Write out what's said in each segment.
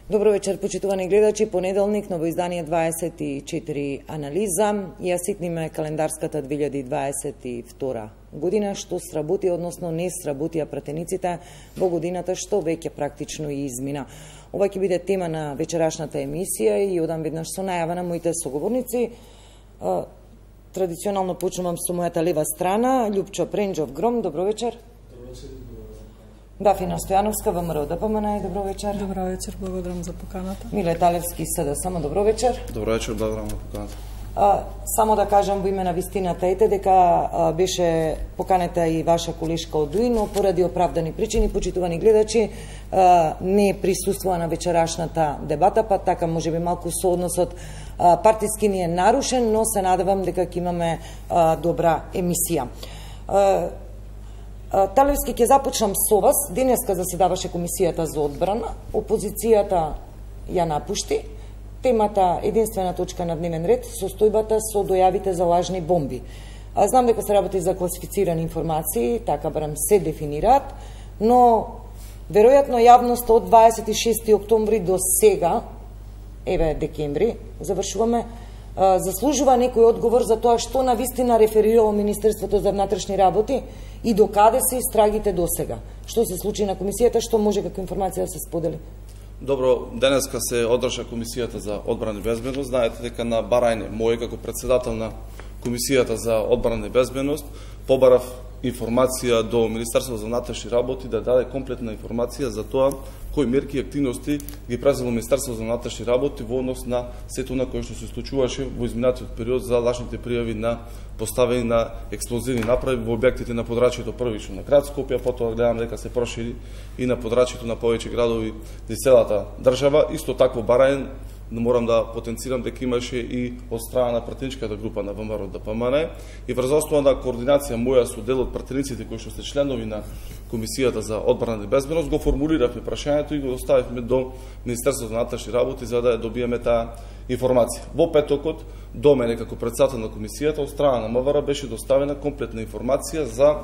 Добро вечер, почитувани гледачи. Понеделник, новоиздание 24 анализа. Ја ситниме календарската 2022 година, што сработи, односно не сработија пратениците во годината што веќе практично и измина. Ова ќе биде тема на вечерашната емисија и одам веднаш со најава на моите соговорници. Традиционално почнувам со мојата лева страна, Љупчо Пренџов Гром. Добро вечер. Дафина Стојановска, ВМРО ДПМН, добро вечер. Добро вечер, благодарам за поканата. Миле Талевски, СДСМ, добро вечер. Добро вечер, благодарам за поканата. Само да кажам во име на вистината ете дека беше поканета и ваша колешка од ДУИ, но поради оправдани причини, почитувани гледачи, не присуствува на вечерашната дебата, па така можеби малку соодносот партиски ни е нарушен, но се надевам дека ќе имаме добра емисија. Талевски, ќе започнам со вас. Денеска заседаваше Комисијата за одбрана. Опозицијата ја напушти. Темата, единствена точка на дневен ред, состојбата со дојавите за лажни бомби. Знам дека се работи за класифицирани информации, така барам се дефинираат, но веројатно јавноста од 26 октомври до сега, еве декември, завршуваме, заслужува некој одговор за тоа што на вистина реферирало Министерството за внатрешни работи и докаде се истрагите до сега. Што се случи на комисијата, што може како информација да се сподели? Добро, денеска се одржа Комисијата за одбрана и безбедност. Знаете дека на барање мој како председател на Комисијата за одбрана и безбедност побарав информација до Министерството за внатрешни работи да даде комплетна информација за тоа кои мерки и активности ги презело Министерството за внатрешни работи во однос на сето на кое што се случуваше во изминатиот период за лажните пријави на поставени на експлозивни направи во објектите на подрачјето првично на град Скопје, потоа гледам дека се прошири и на подрачјето на повеќе градови низ целата држава. Исто такво барање морам да потенцирам дека имаше и од страна на пратеничката група на ВМРО ДПМН и врз основа на координација моја со дел од пратениците кои што се членови на Комисијата за одбрана и безбедност го формулиравме прашањето и го доставивме до Министерството за внатрешни работи за да ја добиеме таа информација. Во петокот до мене како председател на комисијата од страна на МВР беше доставена комплетна информација за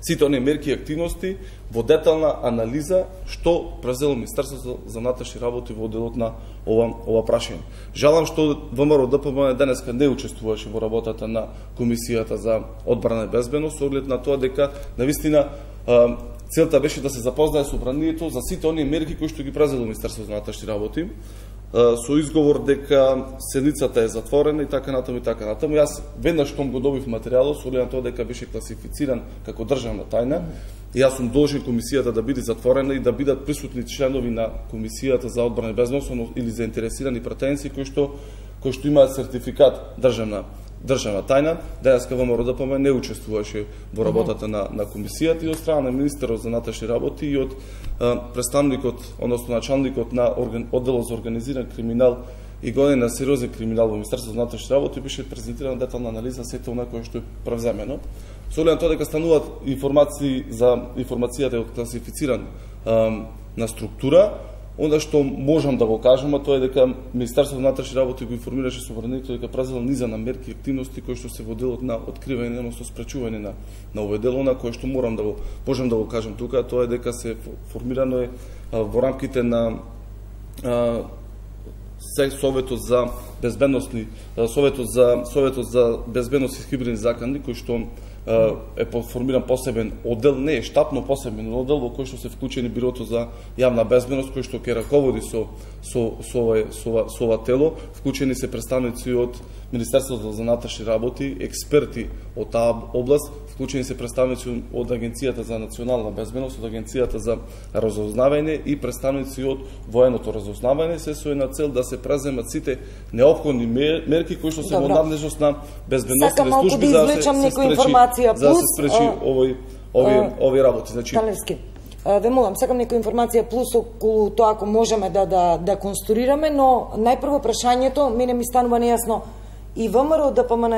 сите оние мерки и активности во детална анализа што презело Министерството за внатрешни работи во делот на ова прашање. Жалам што ВМРО ДПМН денеска не учествуваше во работата на Комисијата за одбрана и безбедност, со оглед на тоа дека навистина целта беше да се запознае собранието за сите оние мерки кои што ги презело Министерството за внатрешни работи, со изговор дека седницата е затворена и така натаму и така натаму. Јас веднаш што го добив материјалот, со оглед на тоа дека беше класифициран како државна тајна, и јас сум должен комисијата да биде затворена и да бидат присутни членови на Комисијата за одбрана и безбедност или заинтересирани пратеници кои што имаат сертификат државна тајна. Денеска ВМРО ДПМН не учествуваше во работата на комисијата и од страна на министерот за внатрешни работи и од представникот, односно началникот на одделот за организиран криминал и гонење на сериозен криминал во Министерството за внатрешни работи беше презентирана детална анализа сето она кое што е превземено. Со оглед на тоа дека стануваат информации за информацијата од класифициран на структура, онда што можам да го кажам, а тоа е дека Министерството за внатрешни работи го информираше собранието дека презело низа на мерки и активности кои што се во делот на откривање, односно спречување на овој дел, на кое што можам да го кажам тука, тоа е дека се формирано е во рамките на Советот за безбедност и хибридни закани, кој што е формиран посебен оддел, не е штатно посебен оддел во кој што се вклучени Бирото за јавна безбедност, кој што ќе раководи со ова тело. Вклучени се представници од Министерството за внатрешни работи, експерти од таа област, вклучени се представници од Агенцијата за национална безбедност, од Агенцијата за разузнавање и представници од военото разузнавање, се со една цел да се преземат сите неопходни мерки кои што се во надлежност на безбедностните служби за да се спречи овие работи. Значи, ве молам, сакам некоја информација плюс околу тоа ако можеме да конструираме, но најпрво прашањето мене ми станува нејасно. И ВМРО ДПМН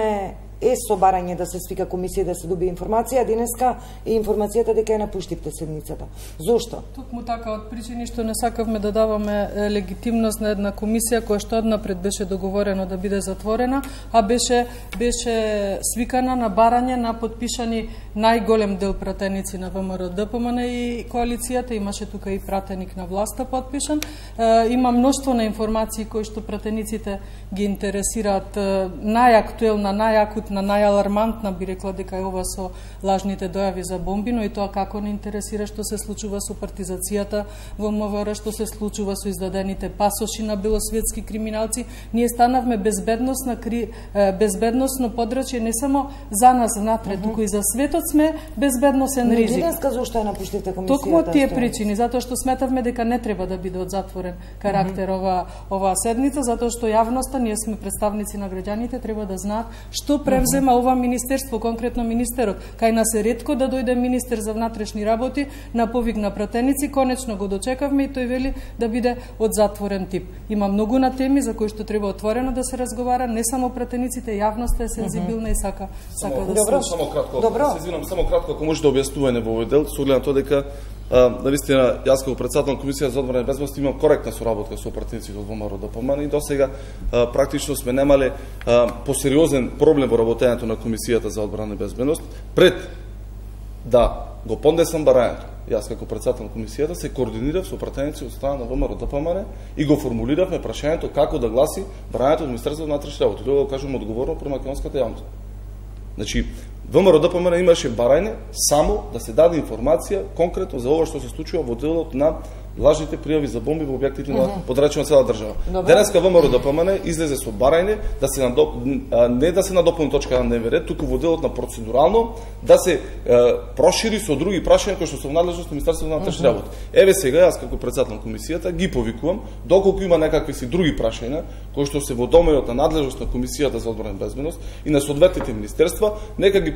е со барање да се свика комисија да се добие информација, денеска е информацијата дека ја напуштивте седницата. Зошто? Токму така, од причини што не сакавме да даваме легитимност на една комисија која што однапред беше договорено да биде затворена, а беше свикана на барање на подпишани најголем дел пратеници на ВМРО ДПМН и коалицијата, имаше тука и пратеник на власта подпишан. Има мноштво на информации кои што пратениците ги интересираат, најактуелна, најакутна, најалармантна би рекла дека е ова со лажните дојави за бомби, но и тоа како не интересира што се случува со партизацијата во МВР, што се случува со издадените пасоши на белосветски криминалци. Ние станавме безбедносно подрачје не само за нас внатре, туку и за светот сме безбедносен ризик. Денеска зошто ја напуштите комисијата? Токму од тие причини, затоа што сметавме дека не треба да биде од затворен карактер оваа седница, затоа што јавноста, ние сме представници на граѓаните, треба да знаат што превзема ова министерство, конкретно министерот. Кај нас е ретко да дојде министер за внатрешни работи на повик на пратеници, конечно го дочекавме и тој вели да биде од затворен тип. Има многу на теми за кои што треба отворено да се разговара, не само пратениците, јавноста е сензибилна и сака да се само кратко. Се извинам, само кратко ако може да објаснување во овој дел, со оглед на тоа дека навистина јас како председател на комисија за одбрана и безбедност имам коректна соработка со пратениците од ВМРО ДПМН и досега практично сме немале посериозен проблем во работењето на комисијата за одбрана и безбедност. Пред да го поднесам барањето, јас како председател на комисијата се координирав со пратеници од страна на ВМРО ДПМН и го формулиравме прашањето како да гласи барањето од Министерството на внатрешни работи. Тоа го кажувам одговорно пред македонската јавност. Значи, ВМРО ДПМН имаше барање само да се даде информација конкретно за ова што се случува во делот на лажните пријави за бомби во објектите на подрачје на цела држава. Денеска ВМРО ДПМН излезе со барање да се не да се надополни точка на дневен ред, туку во делот на процедурално да се прошири со други прашања кои што се во надлежност на Министерството на внатрешни работи. Еве сега јас како председател на комисијата ги повикувам, доколку има некакви си други прашања кои што се во доменот на надлежност на комисијата за одбрана и безбедност и на соодветните министерства, нека ги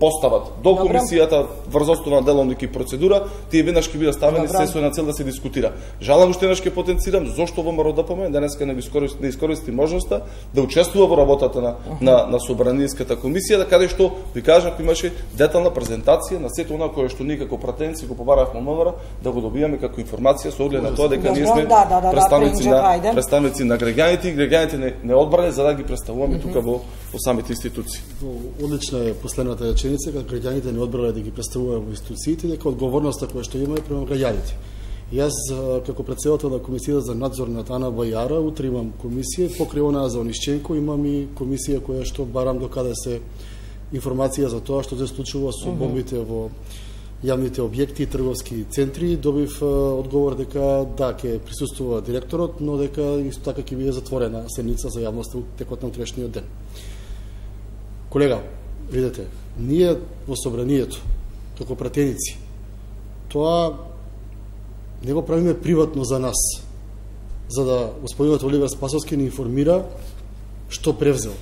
постават до комисијата врз основа на деловник и процедура, тие веднаш ќе бидат ставени се со една цел да се дискутира. Жалам уште еднаш ќе потенцирам зошто ВМРО ДПМН денеска не искористи можноста да учествува во работата на собранијската комисија, каде што ви кажав имаше детална презентација на сето она кое што ние како пратеници го побаравме МВР да го добијаме како информација со оглед на тоа дека ние сме представници на граѓаните и граѓаните не одбране за да ги представуваме тука во самите институции. Одлична е последната реченица, дека граѓаните не одбрале да ги представуваат во институциите, дека одговорноста која што има е према граѓаните. Јас, како председател на комисијата за надзор на АНА Бајара, утре имам комисија, покрај онаа за Онишченко имам и комисија која што барам докаде се информација за тоа што се случува со бомбите во јавните објекти и трговски центри. Добив одговор дека да, ќе присуствува директорот, но дека исто така ќе биде затворена седница за јавноста текот на утрешниот ден. Колега, видете, ние во собранието, како пратеници, тоа не го правиме приватно за нас, за да господинот Оливер Спасовски ни информира што превзел.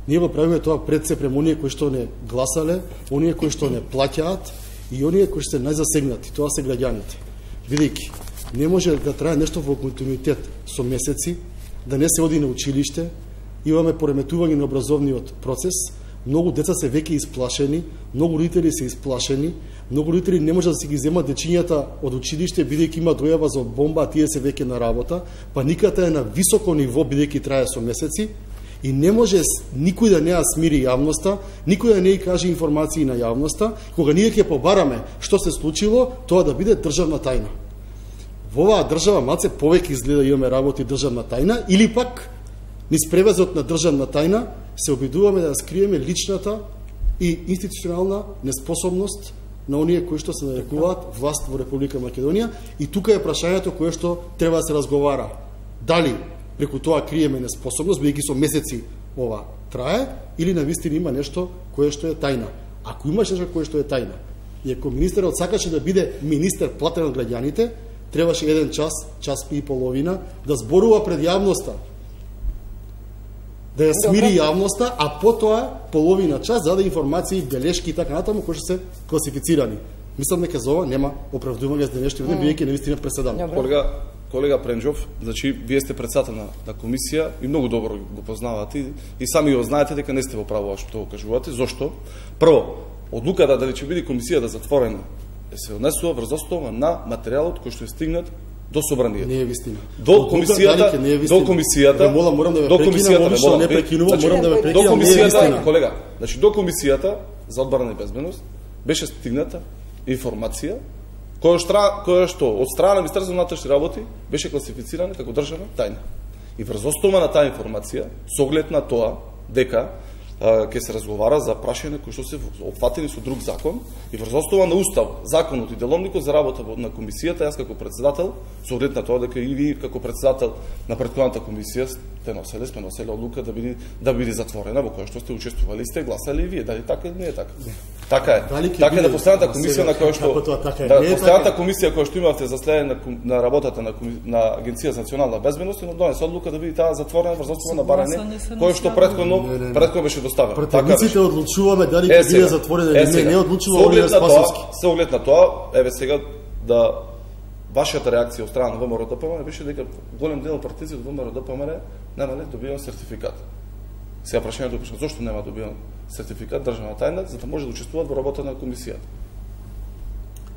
Ние го правиме тоа пред се према оние кои што не гласале, оние кои што не плаќаат и оние кои што се најзасегнати, тоа се граѓаните. Видејќи, не може да трае нешто во континуитет со месеци, да не се оди на училиште, имаме пореметување на образовниот процес, многу деца се веќе исплашени, многу родители се исплашени, многу родители не може да си ги земат дечињата од училиште бидејќи има дојава за бомба, а тие се веќе на работа, паниката е на високо ниво бидејќи трае со месеци и не може никој да не ја смири јавноста, никој да не ја каже информации на јавноста, кога ние ќе побараме што се случило, тоа да биде државна тајна. Во оваа држава малце повеќе изгледа имаме работи државна тајна или пак низ превезот на државна тајна се обидуваме да скриеме личната и институционална неспособност на оние кои што се нарекуваат власт во Република Македонија и тука е прашањето кое што треба да се разговара. Дали преку тоа криеме неспособност, бидејќи со месеци ова трае, или навистина има нешто кое што е тајна. Ако имаш нешто кое што е тајна, и ако министерот сакаше да биде министер платен од граѓаните, требаше 1 час, час и половина да зборува пред јавноста, да ја смири јавноста, а потоа половина час за да информации, белешки и така натаму кои што се класифицирани. Мислам дека за ова нема оправдување за денешниот ден, бидејќи навистина преседам. Колега, колега Пренџов, значи вие сте председател на комисија и многу добро го познавате и сами го знаете дека не сте во право што го кажувате. Зошто? Прво, одлуката дали ќе биде комисијата затворена се однесува врз основа на материјалот кој што е стигнат до собранието. Не е вистина. До комисијата, колега, значи до комисијата за одбрана и безбедност беше стигната информација која што од страна на Министерството на внатрешни работи беше класифицирана како државна тајна. И врз основа на таа информација, со оглед на тоа дека ќе се разговара за прашања кои што се опфатени со друг закон и врз основа на Устав, законот и деловникот за работа на комисијата, јас како председател, со оглед на тоа дека и ви како председател на претходната комисија сме носели одлука да биде затворена, во која што сте учествували и сте гласали и вие, дали така или не е така? Така е. Така е на постојаната комисија на која што постојаната комисија која што имавте за следење на работата на Агенција за национална безбедност, но донесе одлука да биде таа затворена врз основа на барање кој што претходно беше доставено. Претениците одлучуваме дали ќе биде затворена или не одлучува Оливер Спасовски. Со оглед на тоа, еве сега да вашата реакција од страна на ВМРО ДПМН беше дека голем дел од партиците од ВМРО ДПМН немале добиван сертификат. Сега прашањето е зошто нема добиван сертификат државна тајна за да може да учествуваат во работа на комисијата.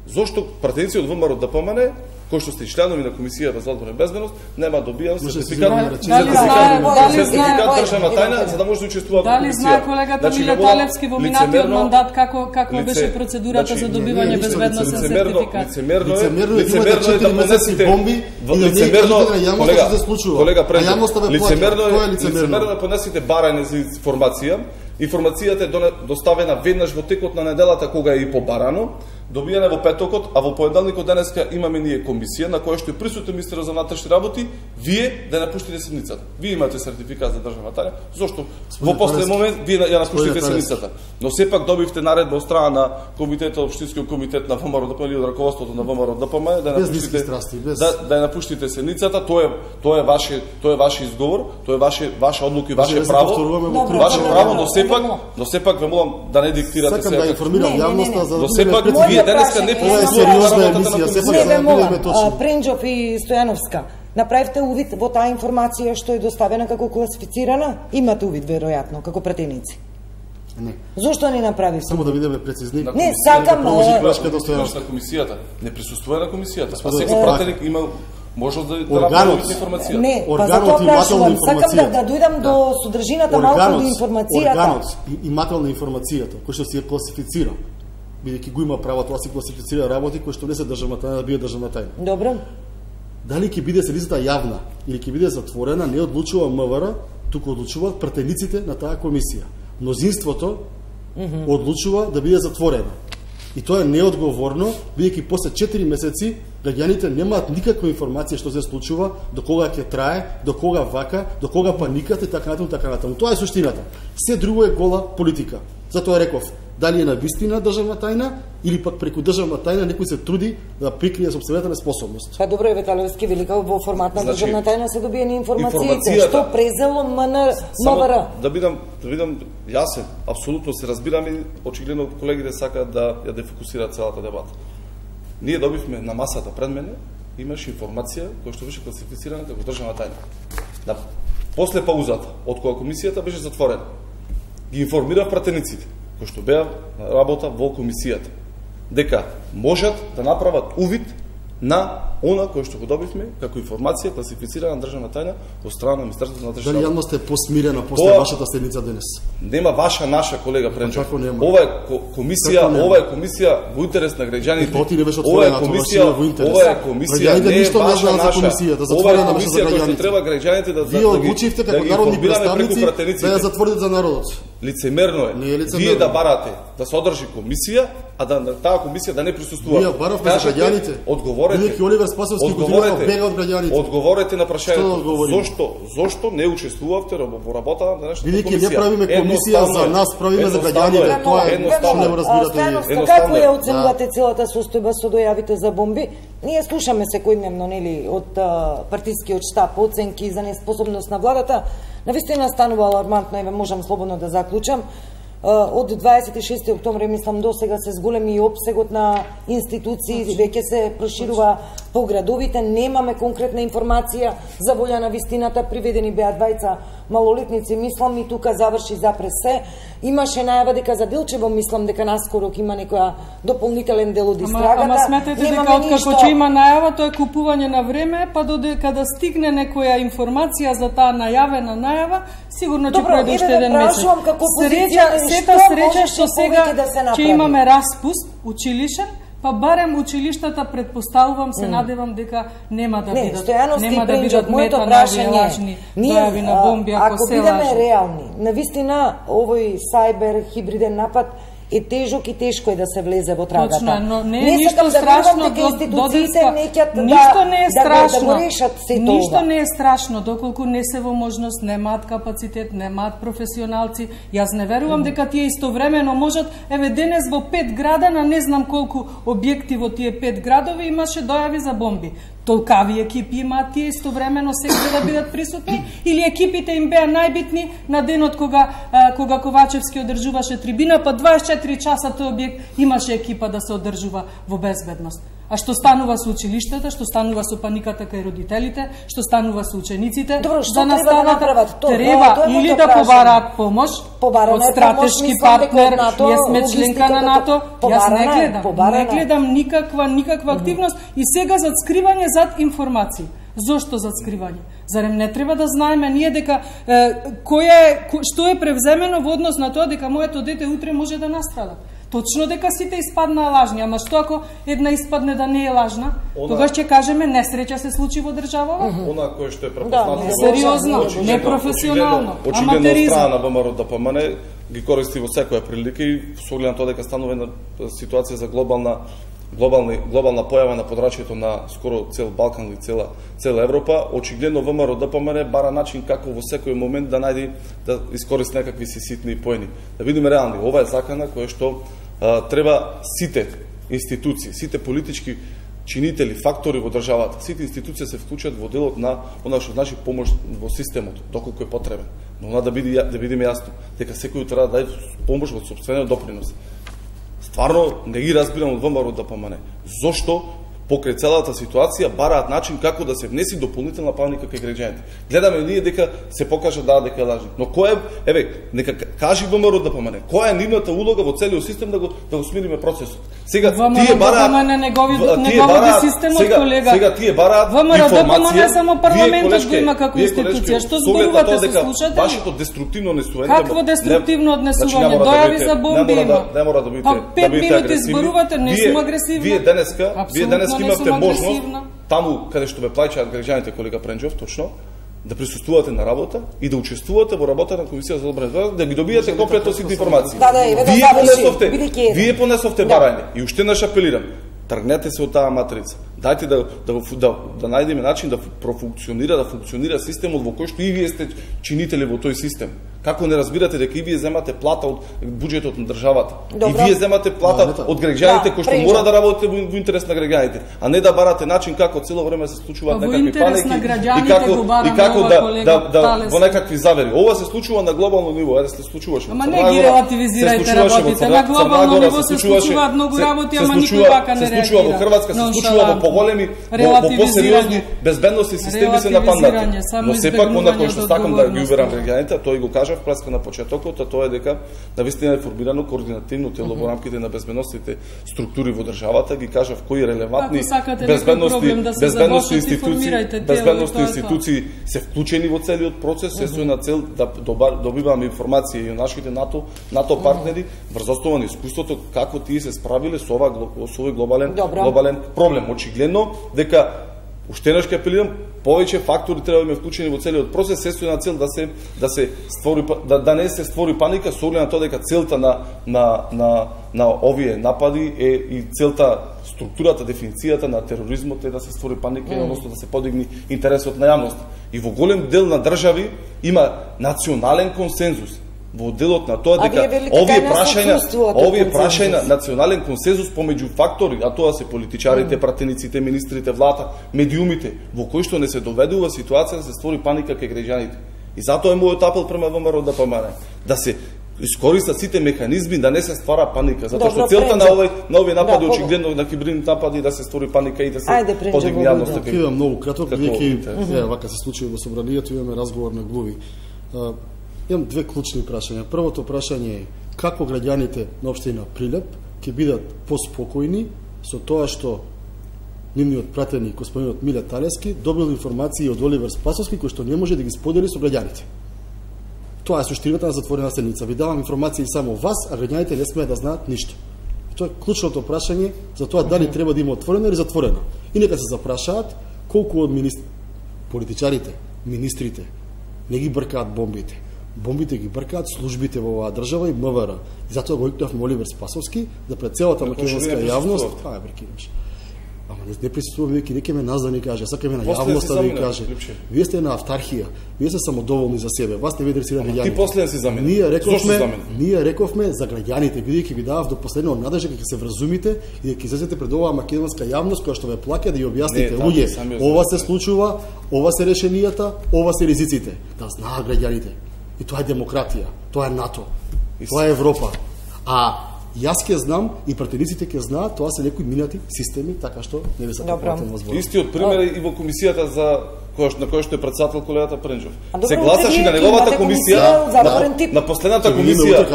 Зошто пратеници од ВМРО ДПМН, кои што сте членови на комисијата за одбрана и безбедност, нема добијан сертификат државна тајна за да може да учествуваат во комисијата. Дали знае колегата Миле Талевски во минатиот мандат како беше процедурата за добивање безбедносен сертификат? Лицемерно е да понесете бомби колега Пренџов, лицемерно е да понесете барање за информација. Информацијата е доставена веднаш во текот на неделата кога е и побарано, добиена во петокот, а во понеделникот денеска имаме ние комисија на која што е присутен министерот за внатрешни работи, вие да напуштите седницата. Вие имате сертификат за државна тајна, зошто во последен момент вие ја напуштите седницата. Но сепак добивте наредба од страна на комитетот, општинскиот комитет на ВМРО ДПМН или од раководството на ВМРО ДПМН да ја напуштите седницата. Тоа е ваш изговор, тоа е ваша одлука и ваше право. Ваше право, но сепак ве молам да не диктирате сега. Сакам да информирам јавноста за но сепак вие денеска не Пренџов и Стојановска, направивте увид во таа информација што е доставена како класифицирана? Имате увид веројатно како пратеници. Не. Зошто не направивте? Само да бидеме прецизни. Не, сакам на комисијата. Не присуствува на комисијата. А секој пратеник има можност да направи информација. Не, органот имателна информација. Сакам да дојдам до содржината малку од информацијата. Органот имателна информацијата кој што се класифицира, бидејќи го има право тоа се класифицира работи кои што не се државна тајна да биде државна тајна. Добро. Дали ќе биде седницата јавна или ќе биде затворена, не одлучува МВР, туку одлучуваат пратениците на таа комисија. Мнозинството одлучува да биде затворена. И тоа е неодговорно, бидејќи после 4 месеци граѓаните немаат никаква информација што се случува, до кога ќе трае, до кога вака, до кога паниката и така натаму. Тоа е суштината. Се друго е гола политика. Затоа реков, дали е на вистина државна тајна или пак преку државна тајна некој се труди да прикрие сопствената неспособност. Па добро е Веталевски велика во формат на државна тајна се добиени информациите. Што презело МВР? Да бидам јасен, апсолутно се разбирам и очигледно колегите сакаат да ја дефокусираат целата дебата. Ние добивме на масата пред мене, имаше информација која што беше класифицирана како државна тајна. После паузата, од кога комисијата беше затворена, ги информира пратениците кои што беа на работа во комисијата дека можат да направат увид на она кој што го добивме како информација класифицирана државна тајна од страна на Министерството на внатрешни работи. Дали јавноста е посмирена после вашата седница денес? Нема ваша, наша, колега Пренџов. Ова е комисија во интерес на граѓаните. Ова е комисија не е ваша, наша. Ова е комисија која што треба граѓаните да Вие одлучивте како народни представници да ја затворите за народот. Лицемерно е. Вие да барате да се одржи комисија, а да таа комисија да не присуствува. Вие баравте за граѓаните. Одговорете. Оливер Спасовски бега од граѓаните. Одговорете на прашањето. Зошто не учествувавте во работа на нашата комисија? Бидејќи не правиме комисија за нас, правиме за граѓаните. Тоа е едноставно, не го разбирате вие. Како ја оценувате целата состојба со дојавите за бомби? Ние слушаме секојдневно, нели, од партискиот штаб оценки за неспособност на владата. Навистина станува алармантно, еве можам слободно да заклучам. Од 26 октомври, мислам, до сега се зголеми обсегот на институции, веќе се проширува по градовите, немаме конкретна информација за волја на вистината, приведени беа двајца малолетници, мислам и тука заврши запрез се. Имаше најава дека за Делчево, мислам дека наскоро има некоја дополнителен дел од истрагата. Ама сметете дека откако ќе има најава, тоа е купување на време, па додека да стигне некоја информација за таа најавена најава, сигурно ќе пројде уште еден месец. Среќа што сега ќе имаме распуст училишен, па барем училиштата предпоставувам, се надевам дека нема да бидат мета на лажни најави на бомби, ако се лажи. Ако бидеме реални, навистина овој сайбер хибриден напад е тежок и тешко е да се влезе во трагата. Точно, но не е ништо страшно додека ништо не е страшно. Да го решат се тоа. Ништо не е страшно доколку не се во можност, немаат капацитет, немаат професионалци. Јас не верувам дека тие истовремено можат, еве денес во 5 града на не знам колку објекти во тие 5 градови имаше дојави за бомби. Толкави екипи имаат тие истовремено секој да бидат присутни, или екипите им беа најбитни на денот кога Ковачевски одржуваше трибина, па 24 часа тој објект имаше екипа да се одржува во безбедност. А што станува со училиштата, што станува со паниката кај родителите, што станува со учениците? Добро, што треба да направат? Треба или да побараат помош од стратешки партнер, ние сме членка на НАТО, јас не гледам никаква активност и сега за скривање зад информации. Зошто зад скривање? Зарем не треба да знаеме ние дека што е превземено во однос на тоа дека моето дете утре може да настрада? Точно дека сите испаднаа лажни, ама што ако една испадне да не е лажна? Тогаш ќе кажеме несреќа се случи во државава? Она кое што е препознато. Сериозно, непрофесионално, аматеризам. Очигледно страна на ВМРО ДПМН ги користи во секоја прилика и со оглед на тоа дека станува една ситуација за глобална појава на подрачјето на скоро цел Балкан или цела Европа, очигледно ВМРО ДПМН бара начин како во секој момент да најде да искористи некакви си ситни поени. Да видиме реални, ова е закана која што треба сите институции, сите политички чинители, фактори во државата, сите институции се вклучат во делот на она што значи помош во системот, доколку е потребен. Но она да видиме јасно дека секој треба да даде помош во сопствениот допринос. Стварно не ги разбирам од ВМРО ДПМН. Зошто покрај целата ситуација бараат начин како да се внеси дополнителна паника кај граѓаните. Гледаме ние дека се покажа дека е лажни. Но кој е, нека кажи ВМРО ДПМН, која е нивната улога во целиот систем да го смириме процесот. Сега тие бараат не го види системот, колега. Сега тие бараат информација. ВМРО само парламентот го има како институција. Што зборувате, се слушате? Вашето деструктивно однесување. Какво деструктивно однесување? Дојави за бомби има. Не мора да бидете. 5 минути зборувате, не сум агресивна. Вие денеска имавте можност таму каде што ве плаќаат граѓаните, колега Пренџов, точно, да присуствувате на работа и да учествувате во работа на Комисија за одбрана, да ги добиете копија сите информации. Вие понесовте барање и уште наш апелирам. Тргнете се од таа матрица. Дајте да најдеме начин да функционира системот во кој што и вие сте чинители во тој систем. Како не разбирате дека и вие земате плата од буџетот на државата? И вие земате плата од граѓаните кои што мора да работите во интерес на граѓаните, а не да барате начин како цело време се случуваат некакви паники и како во некакви завери. Ова се случува на глобално ниво, се случуваше. Ама не ги релативизирајте работите. На глобално ниво се случуваат многу работи, ама никој вака не реагира. Се случува во Хрватска, се случува во поголеми, во посериозни безбедносни системи се нападнати. Но сепак она кој што сакам да ги уверам граѓаните, тој го кажав преска на почетокот, а тоа е дека навистина е формирано координативно тело во рамките на безбедносните структури во државата, ги кажав кои релевантни безбедносни институции се вклучени во целиот процес, се со на цел да добиваме информација и нашите НАТО партнери врз основа на искуството како тие се справиле со овој глобален проблем. Очигледно дека уште еднаш ќе апелирам, повеќе фактори треба да биме вклучени во целиот процес, се со на цел да не се створи паника, со оглед на тоа дека целта на овие напади е и целта, структурата, дефиницијата на тероризмот е да се створи паника, односно да се подигни интересот на јавноста. И во голем дел на држави има национален консензус во делот на тоа дека овие прашања национален консензус помеѓу фактори, а тоа се политичарите, пратениците, министрите, влада, медиумите, во кои што не се доведува ситуација да се створи паника кај граѓаните. И затоа е мојот апел према ВМРО ДПМН да се искористат сите механизми да не се ствара паника, затоа што Добро, целта на овој напади, Да, очигледно на киберни напади, да се створи паника и да се Ајде, подигне јавноста. Идам многу кратко, бидејќи вака се случи во собранието, имаме разговор на глуви. Имам две клучни прашања. Првото прашање е како граѓаните на општина Прилеп ќе бидат поспокојни со тоа што нивниот пратеник, господинот Миле Талески, добил информации од Оливер Спасовски кој што не може да ги сподели со граѓаните. Тоа е суштината на затворена седница. Ви давам информации само вас, а граѓаните не смеат да знаат ништо. И тоа е клучното прашање за тоа дали треба да има отворена или затворена. И нека се запрашаат колку од политичарите, министрите не ги бркаат бомбите. Бомбите ги бркаат службите во оваа држава и МВР. И затоа го викнавме Оливер Спасовски да пред целата македонска јавност, тоа е брекираш. Ама не присуствува, веќе не ќе ме нас да ни каже, сакаме на јавноста да ни каже. Вие сте на автархија, вие сте самодоволни за себе, вас не ви интересира граѓаните. Ти последен си за мене. Ние рековме за граѓаните, бидејќи ви давав до последно надежда дека ќе се вразумите и дека ќе излезете пред оваа македонска јавност која што ве плаќа да ја објасните, луѓе, ова се случува, ова се решенијата, ова се ризиците. Да знаат граѓаните. И тоа е демократија, тоа е НАТО, тоа е Европа. А јас ќе знам и пратениците ќе знаат, тоа се некои минати системи, така што не ви се препратен во збор. Истиот пример и во комисијата за на која што е председател колегата Пренџов. Се гласаше на неговата комисија, на последната комисија.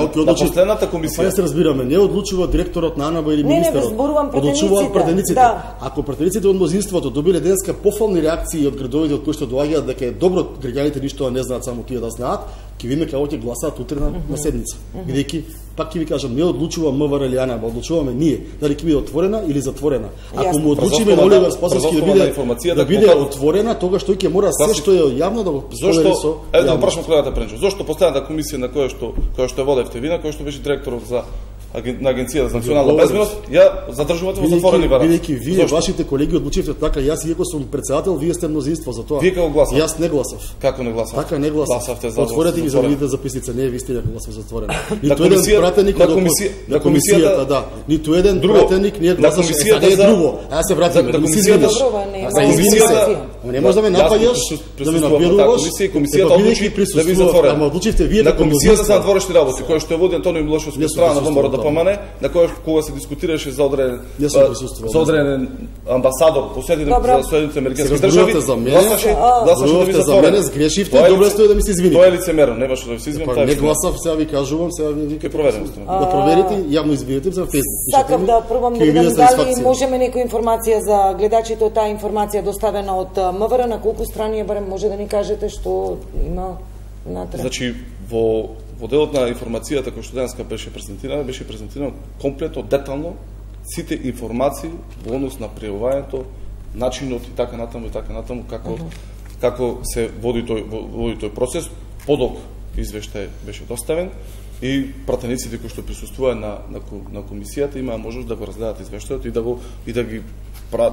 Па се разбираме, не одлучува директорот на АНБ или министерот. Одлучуваат пратениците. Ако пратениците од мнозинството добиле денеска пофални реакции од градовите од кои што доаѓаат дека е добро граѓаните ништо не знаат, само тие да знаат, ќе видиме како ќе гласаат утре на седница. Бидејќи пак ќе ви кажам, не одлучува МВР или АНБ, одлучуваме ние дали ќе биде отворена или затворена. Ако му одлучиме Оливер Спасовски да биде отворена, тогаш тој ќе мора се што е јавно да го сподели со. Еве да прашам колегата Пренџов, зошто последната комисија на која што водевте вина, која што беше директорот на Агенцијата за национална безбедност, ја задржувате во затворени врата. Бидејќи вие вашите колеги одлучивте така, јас иако сум председател, вие сте мнозинство за тоа. Вие како гласав? Јас не гласав. Како не гласав? Така не гласав. Гласавте за отворете ги за видите записница, не вие сте дека гласав затворено. Ниту еден пратеник на комисијата, да. Ниту еден пратеник не гласаше за друго. Ајде се вратиме. На комисијата не може да ме напаѓаш, да ме набируваш. Комисијата одлучи да ви затворена. Ама одлучивте вие на комисијата за надворешни работи, која што е води Антонио Милошевски страна на ВМРО ДПМН, на кога се дискутираше за одреден амбасадор посети за Соединените американски држави, гласаше да ви затворена. За мене сгрешивте, добро сте да ми се извините. Тоа е лицемерно, не баше да ви се извинам. Не гласав, сега ви кажувам, сега ви ќе провериме. Да проверите, јавно извините за Facebook. Сакам да пробам да видам дали можеме некоја информација за гледачите од таа информација доставена од МВР, на колку страни е, барем може да ни кажете што има натре. Значи во делот на информацијата која што денеска беше презентирана комплетно, детално сите информации во однос на пријавувањето, начинот и така натаму како се води тој процес. Подолг извештај беше доставен и пратениците кои што присуствуваат на комисијата имаа можност да го разгледаат извештајот и да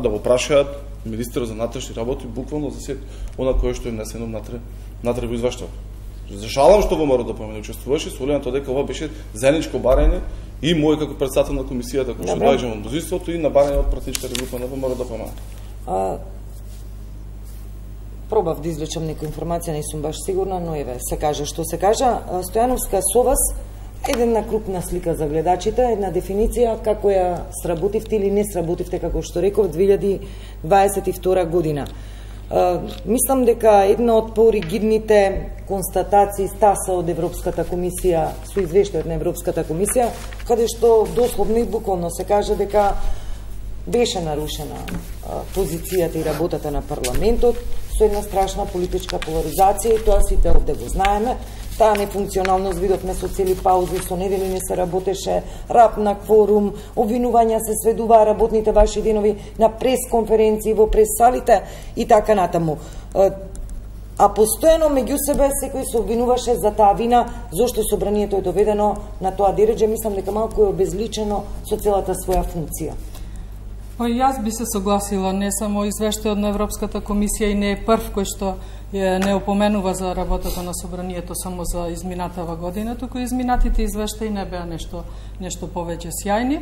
го прашаат министерот за внатрешни работи буквално за се она кое што е внесено натре во извештајот. Зашалам што ВМРО ДПМН учествуваше, со големото дека ова беше заедничко барање и мој како председател на комисијата кој што доаѓа во мнозинството и на барање од пратеничката група на ВМРО ДПМН. Пробав да извлечам некоја информација, не сум баш сигурна, но еве се кажа што се кажа. Стојановска со вас, една крупна слика за гледачите, една дефиниција како ја сработивте или не сработивте, како што реков, 2022 година. Мислам дека една од поригидните констатации стаса од Европската комисија, со извештајот на Европската комисија, каде што дословно и буквално се кажа дека беше нарушена позицијата и работата на парламентот со една страшна политичка поларизација и тоа сите овде го знаеме. Таа нефункционалност видовме со цели паузи, со недели не се работеше, рап на кворум, обвинувања се сведуваа работните ваши денови на пресконференции во прес-салите и така натаму. А постојано меѓу себе секој се обвинуваше за таа вина, зошто собранието е доведено на тоа дередже, мислам дека малку е обезличено со целата своја функција. Јас би се согласила, не само извештајот на Европската комисија и не е прв кој што не опоменува за работата на собранието само за изминатава година, туку изминатите извештаи не беа нешто повеќе сјајни.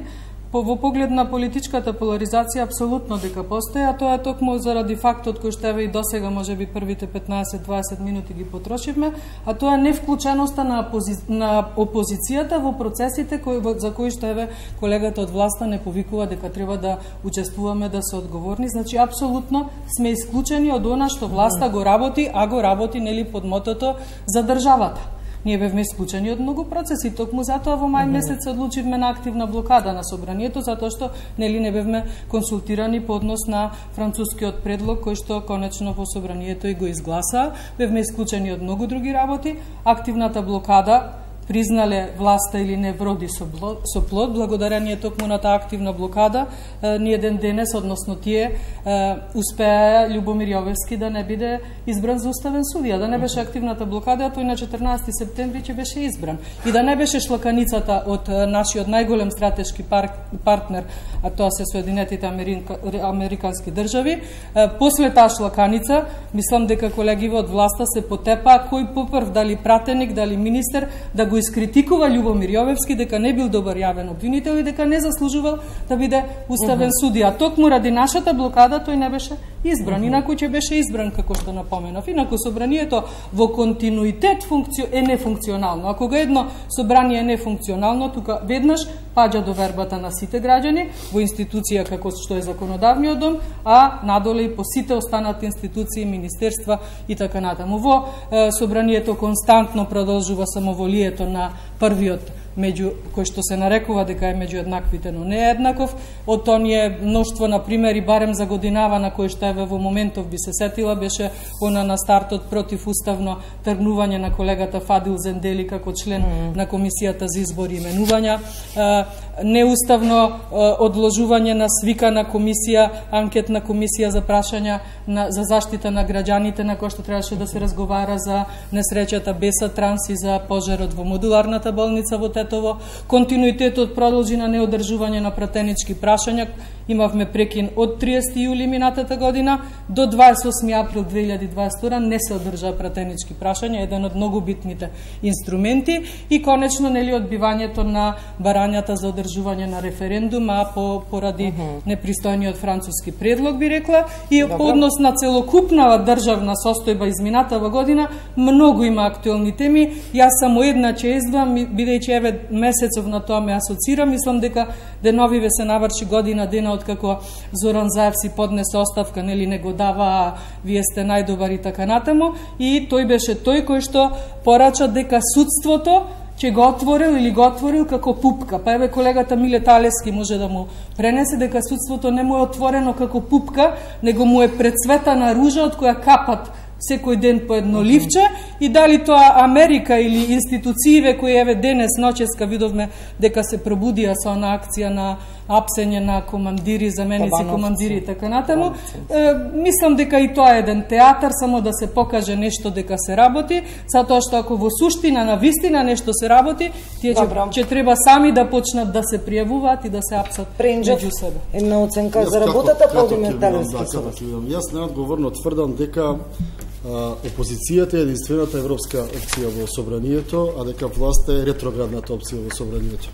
Во поглед на политичката поларизација апсолутно дека постои, а тоа е токму заради фактот кој што еве и досега можеби првите 15-20 минути ги потрошивме, а тоа е невклученоста на опозицијата во процесите за кои што еве колегата од власта не повикува дека треба да учествуваме, да се одговорни. Значи апсолутно сме исклучени од она што власта го работи, а го работи нели под мотото за државата. Ние бевме исклучени од многу процеси, токму затоа во мај месец се одлучивме на активна блокада на собранието, затоа што нели не бевме консултирани по однос на францускиот предлог кој што конечно во собранието и го изгласа. Бевме исклучени од многу други работи. Активната блокада, признале власта или не, вроди со плод. Благодарение токму на таа активна блокада, ние ден денес, односно тие, успеа Љубомир Јовевски да не биде избран за уставен судија. Да не беше активната блокада, а тој на 14 септември ќе беше избран. И да не беше шлаканицата од нашиот најголем стратешки партнер, а тоа се Соединетите Американски држави. После таа шлаканица, мислам дека колегиве од власта се потепаа кој попрв, дали пратеник, дали министер, да го искритикува Љубомир Јовевски дека не бил добар јавен обвинител и дека не заслужувал да биде уставен судија. Токму ради нашата блокада тој не беше избран. Инаку ќе беше избран, како што напоменав. Инаку собранието во континуитет е нефункционално. Ако едно собрание е нефункционално, тука веднаш паѓа довербата на сите граѓани во институција како што е законодавниот дом, а надоле и по сите останати институции, министерства и така натаму. Во собранието константно продолжува самоволието на првиот меѓу кој што се нарекува дека е меѓу еднаквите, но не е еднаков. Од оние мноштво на примери, барем за годинава, на кој што еве во моментов би се сетила, беше она на стартот против уставно тргнување на колегата Фадил Зендели како член на Комисијата за избори и именувања, неуставно одложување на свикана комисија, анкетна комисија за прашања за заштита на граѓаните, на кој што требаше да се разговара за несреќата Беса Транс и за пожарот во модуларната болница во Тетово. Континуитетот продолжи на неодржување на пратенички прашања. Имавме прекин од 30 јули минатата година до 28 април 2022 не се одржаа пратенички прашања, еден од многу битните инструменти, и конечно нели одбивањето на барањата за одржување на референдум, а поради непристојниот француски предлог, би рекла, и по однос на целокупна државна состојба изминатава година многу има актуелни теми. Јас само една ќе издвам, бидејќи еве месецов на тоа ме асоцирам. Мислам дека деновиве се наврши година дена од како Зоран Заев си поднесе оставка, нели не го дава, вие сте најдобар и така натаму, и тој беше тој кој што порача дека судството ќе го отворил или го отворил како пупка. Па еве колегата Миле Талевски може да му пренесе дека судството не му е отворено како пупка, него му е прецветана ружа од која капат секој ден по едно ливче, и дали тоа Америка или институциите кои еве денес ноќеска видовме дека се пробудија со она акција на апсење на командири, заменици командири и така натаму. Мислам дека и тоа е еден театар, само да се покаже нешто дека се работи, затоа што ако во суштина, на вистина нешто се работи, тие ќе треба сами да почнат да се пријавуваат и да се апсат меѓу себе. Една оценка за работата по Талевски. Јас неодговорно тврдам дека опозицијата е единствената европска опција во собранието, а дека власта е ретроградната опција во собранието.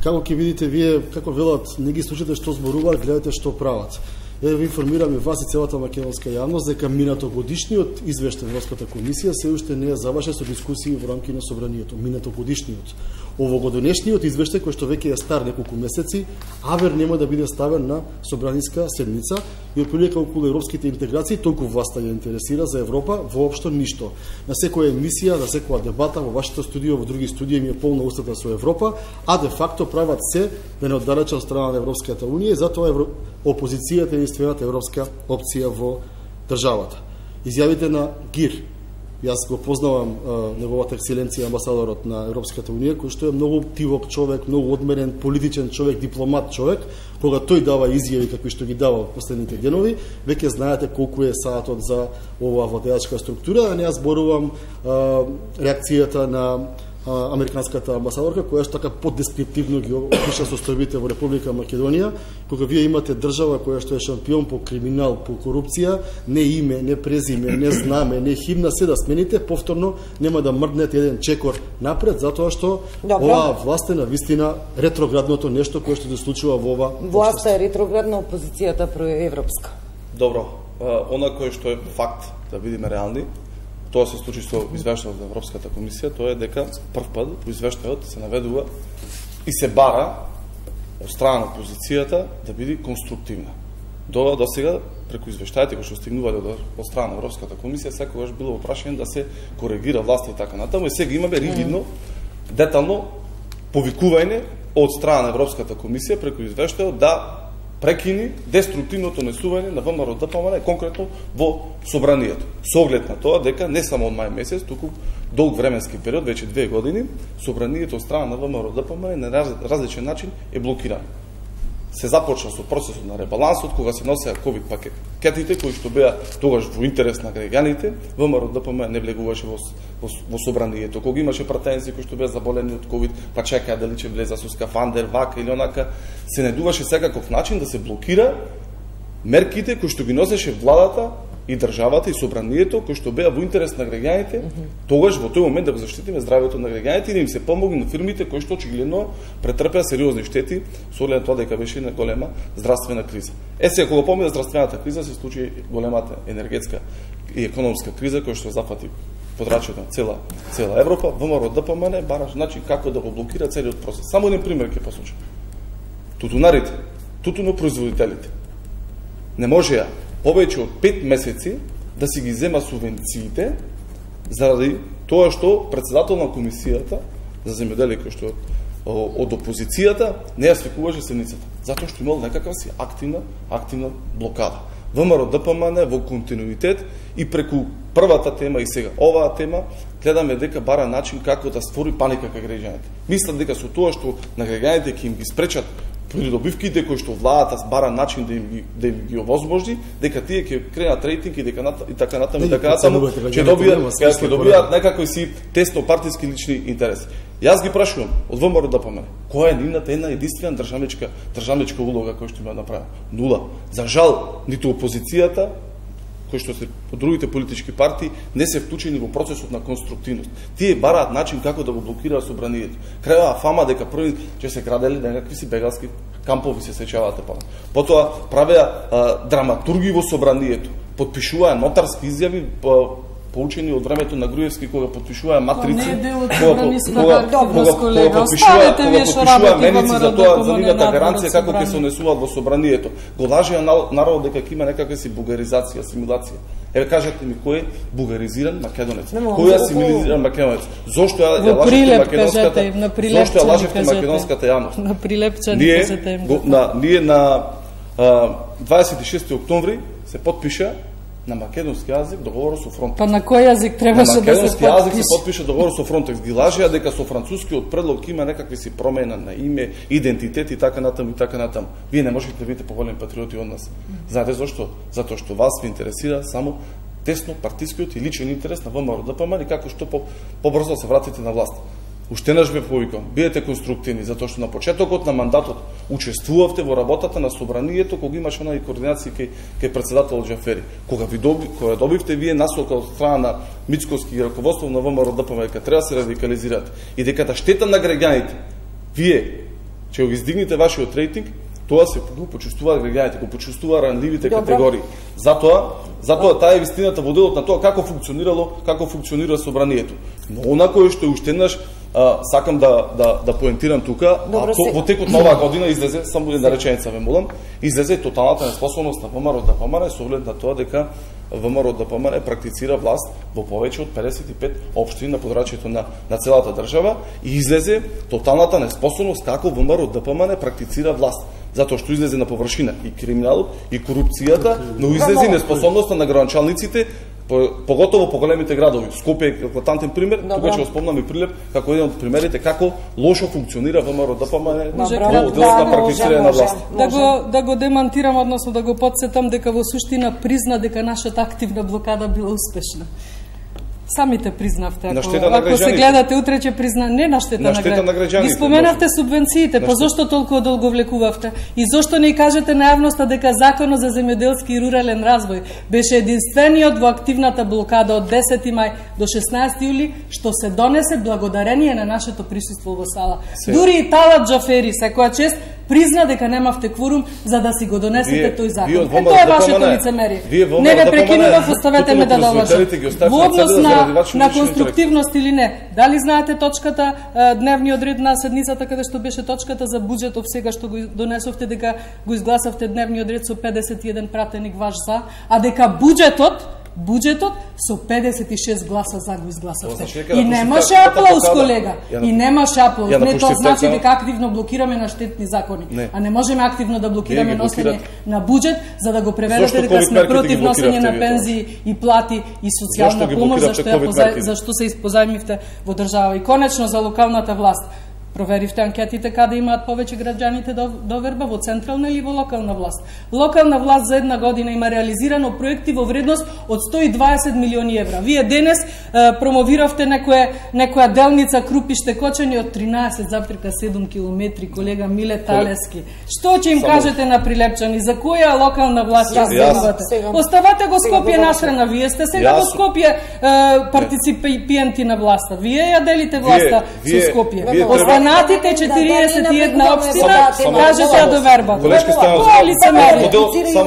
Како ќе видите вие, како велат, не ги слушате што зборуваат, гледате што прават. Ви информираме вас и целата македонска јавност дека минатогодишниот извештај на Европската комисија се уште не е завршен со дискусии во рамки на собранието. Минатогодишниот. Овогодишниот извештај, кој што веќе е стар неколку месеци, авер нема да биде ставен на собраниска седница, и отприлика околу европските интеграции толку власта ја интересира, за Европа воопшто ништо. На секоја емисија, на секоја дебата во вашето студио, во други студии ми е полна устата со Европа, а де факто прават се да не оддалечат од страна на Европската унија, и затоа опозицијата е единствената европска опција во државата. Изјавите на ГИР, јас го познавам неговата екселенција амбасадорот на Европската унија, кој што е многу тивок човек, многу одмерен, политичен човек, дипломат човек. Кога тој дава изјави какви што ги дава во последните денови, веќе знаете колку е саатот за оваа владеачка структура, а не ја зборувам реакцијата на американската амбасадорка, која што така поддескриптивно ги опиша состојбите во Република Македонија, кога вие имате држава која што е шампион по криминал, по корупција, не име, не презиме, не знаме, не химна, се да смените, повторно нема да мрднете еден чекор напред, затоа што оваа власт е на вистина ретроградното нешто кое што се случува во ова власта е ретроградна, опозицијата проевропска. Добро, она кое што е факт, да видиме реални, тоа се случи со извештајот на Европската комисија, тоа е дека прв пат во извештајот се наведува и се бара од страна на опозицијата да биде конструктивна. До сега преку извештаите кои што стигнувале од страна на Европската комисија секогаш било опрашање да се коригира власта и така натаму, и сега имаме ригидно, детално повикување од страна на Европската комисија преку извештајот да прекини деструктивното несување на ВМРО-ДПМН конкретно во собранието. Со оглед на тоа дека не само од мај месец, туку долг временски период, веќе 2 години, собранието од страна на ВМРО-ДПМН на различен начин е блокирано. Се започна со процесот на ребалансот, кога се носеа ковид пакетите, кои што беа тогаш во интерес на граѓаните, ВМРО-ДПМН не влегуваше во собранието. Кога имаше пратеници кои што беа заболени од ковид, па чекаја дали ќе влеза со скафандер, вака или онака, се најдуваше секаков начин да се блокира мерките кои што ги носеше владата и државата и собранието, кои што беа во интерес на граѓаните, тогаш во тој момент да го заштитиме здравјето на граѓаните и да им се помогне на фирмите кои што очигледно претрпеа сериозни штети со оглед на тоа дека беше на голема здравствена криза. Сега кога помине здравствената криза се случи големата енергетска и економска криза која што зафати подрачјето на цела Европа. ВМРО-ДПМН бараш начин како да го блокира целиот процес. Само еден пример ќе посочам. Тутунарите, тутунопроизводителите не можеа повеќе од 5 месеци да си ги зема субвенциите заради тоа што председател на комисијата за земјоделие кој што од опозицијата не ја свикуваше седницата, затоа што имал некаква си активна блокада. ВМРО-ДПМН во континуитет и преку првата тема и сега оваа тема гледаме дека бара начин како да створи паника кај граѓаните. Мислам дека со тоа што на граѓаните ќе им ги спречат придобивките кои што владата бара начин да им ги овозможи, дека тие ќе кренат рейтинг и така натаму ќе добијат некакви си тесно партиски лични интереси. Јас ги прашувам од ВМРО-ДПМН, која е нивната една единствена државничка улога која што има направена? Нула. За жал, ниту опозицијата, кои што се по другите политички партии, не се вклучени во процесот на конструктивност. Тие бараат начин како да го блокираат собранието. Крајава фама дека први ќе се градели некакви си бегалски кампови, се сеќавате па. Потоа правеа драматурги во собранието, подпишуваа нотарски изјави поучени од времето на Груевски, кога подпишуваа матрици, кога подпишуваа меници за тоа, за нивната гаранција како ќе се унесуваат во собранието. Го лажеа народот дека ќе има некаква си бугаризација, асимилација. Еве кажете ми кој е бугаризиран македонец? Кој е асимилизиран македонец? Зошто ја лажевте македонската јавност? На прилепчани кажете им. Ние на 26 октомври се подпиша на македонски јазик договорот со Фронтекс. Па на кој јазик требаше да се подпише? На македонски јазик се подпише договорот со Фронтекс. Ги лажеа дека со францускиот предлог има некакви си промена на име, идентитет и така натаму и така натаму. Вие не можете да бидете поголеми патриоти од нас. Знаете зошто? Затоа што вас ви интересира само тесно партискиот и личен интерес на ВМРО-ДПМН и како што побрзо се вратите на власт. Уште еднаш ве повикам, бидете конструктивни, затоа што на почетокот на мандатот учествувавте во работата на собранието кога имаше онај координација кај председател Џафери. Кога добивте вие насока од страна на Мицковски и раководство на ВМРО-ДПМН дека треба да се радикализирате и дека да штета на граѓаните, вие ќе го издигнете вашиот рейтинг, тоа се го почувствуваат граѓаните, го почувствуваат ранливите категории. Затоа таа е вистината во делот на тоа како функционира собранието. Но онако што уште еднаш сакам да поентирам тука, во текот на оваа година излезе, само една реченица ве молам, излезе тоталната неспособност на ВМРО-ДПМН со оглед на тоа дека ВМРО-ДПМН практицира власт во повеќе од 55 општини на подрачјето на целата држава и излезе тоталната неспособност како ВМРО-ДПМН практицира власт. Затоа што излезе на површина и криминалот и корупцијата, но излезе неспособноста на градоначалниците, поготово по големите градови. Скопје е еклатантен пример, тука ќе го спомнам и Прилеп како еден од примерите како лошо функционира ВМРО-ДПМН во делот на практицирање на власт. Да го демантирам, односно да го потсетам дека во суштина призна дека нашата активна блокада била успешна. Самите признавте, На ако штета на се граѓаните. гледате утре ќе призна не на штета На штета на граѓаните. Ги споменавте субвенциите, па зошто толку долго влекувавте? И зошто не кажете на јавноста дека Законот за земјоделски и рурален развој беше единствениот во активната блокада од 10 мај до 16 јули што се донесе благодарение на нашето присуство во сала. Дури и Талат Џафери секоја чест призна дека немавте кворум за да си го донесете тој закон. Тоа е вашето лицемерие. Не ве прекинував, оставете ме да довршам. Во однос на конструктивност или не, дали знаете точката, дневниот ред на седницата каде што беше точката за буџетов сега што го донесовте, дека го изгласавте дневниот ред со 51 пратеник ваш за, а дека буџетот со 56 гласа за го изгласавте. И немаше аплауз, колега. И немаше аплауз. Не, тоа значи дека активно блокираме на штетни закони. А не можеме активно да блокираме носење на буџет за да го преведете дека сме против носење на пензии и плати и социјална помош зашто се испозајмивте во држава. И конечно за локалната власт. Проверивте анкетите каде имаат повеќе граѓаните доверба, во централна или во локална власт. Локална власт за една година има реализирано проекти во вредност од 120 милиони евра. Вие денес промовиравте некоја делница Крупиште Кочани од 13,7 километри, колега Миле Талески. Што ќе им кажете на Прилепчани? За која локална власт ќе зборувате? Оставате го Скопје настрана. Вие сте сега во Скопје партиципиенти на власта. Вие ја делите власта со Скопје. Останатите 41 општина кажете ја доверба. Тоа лицемерие.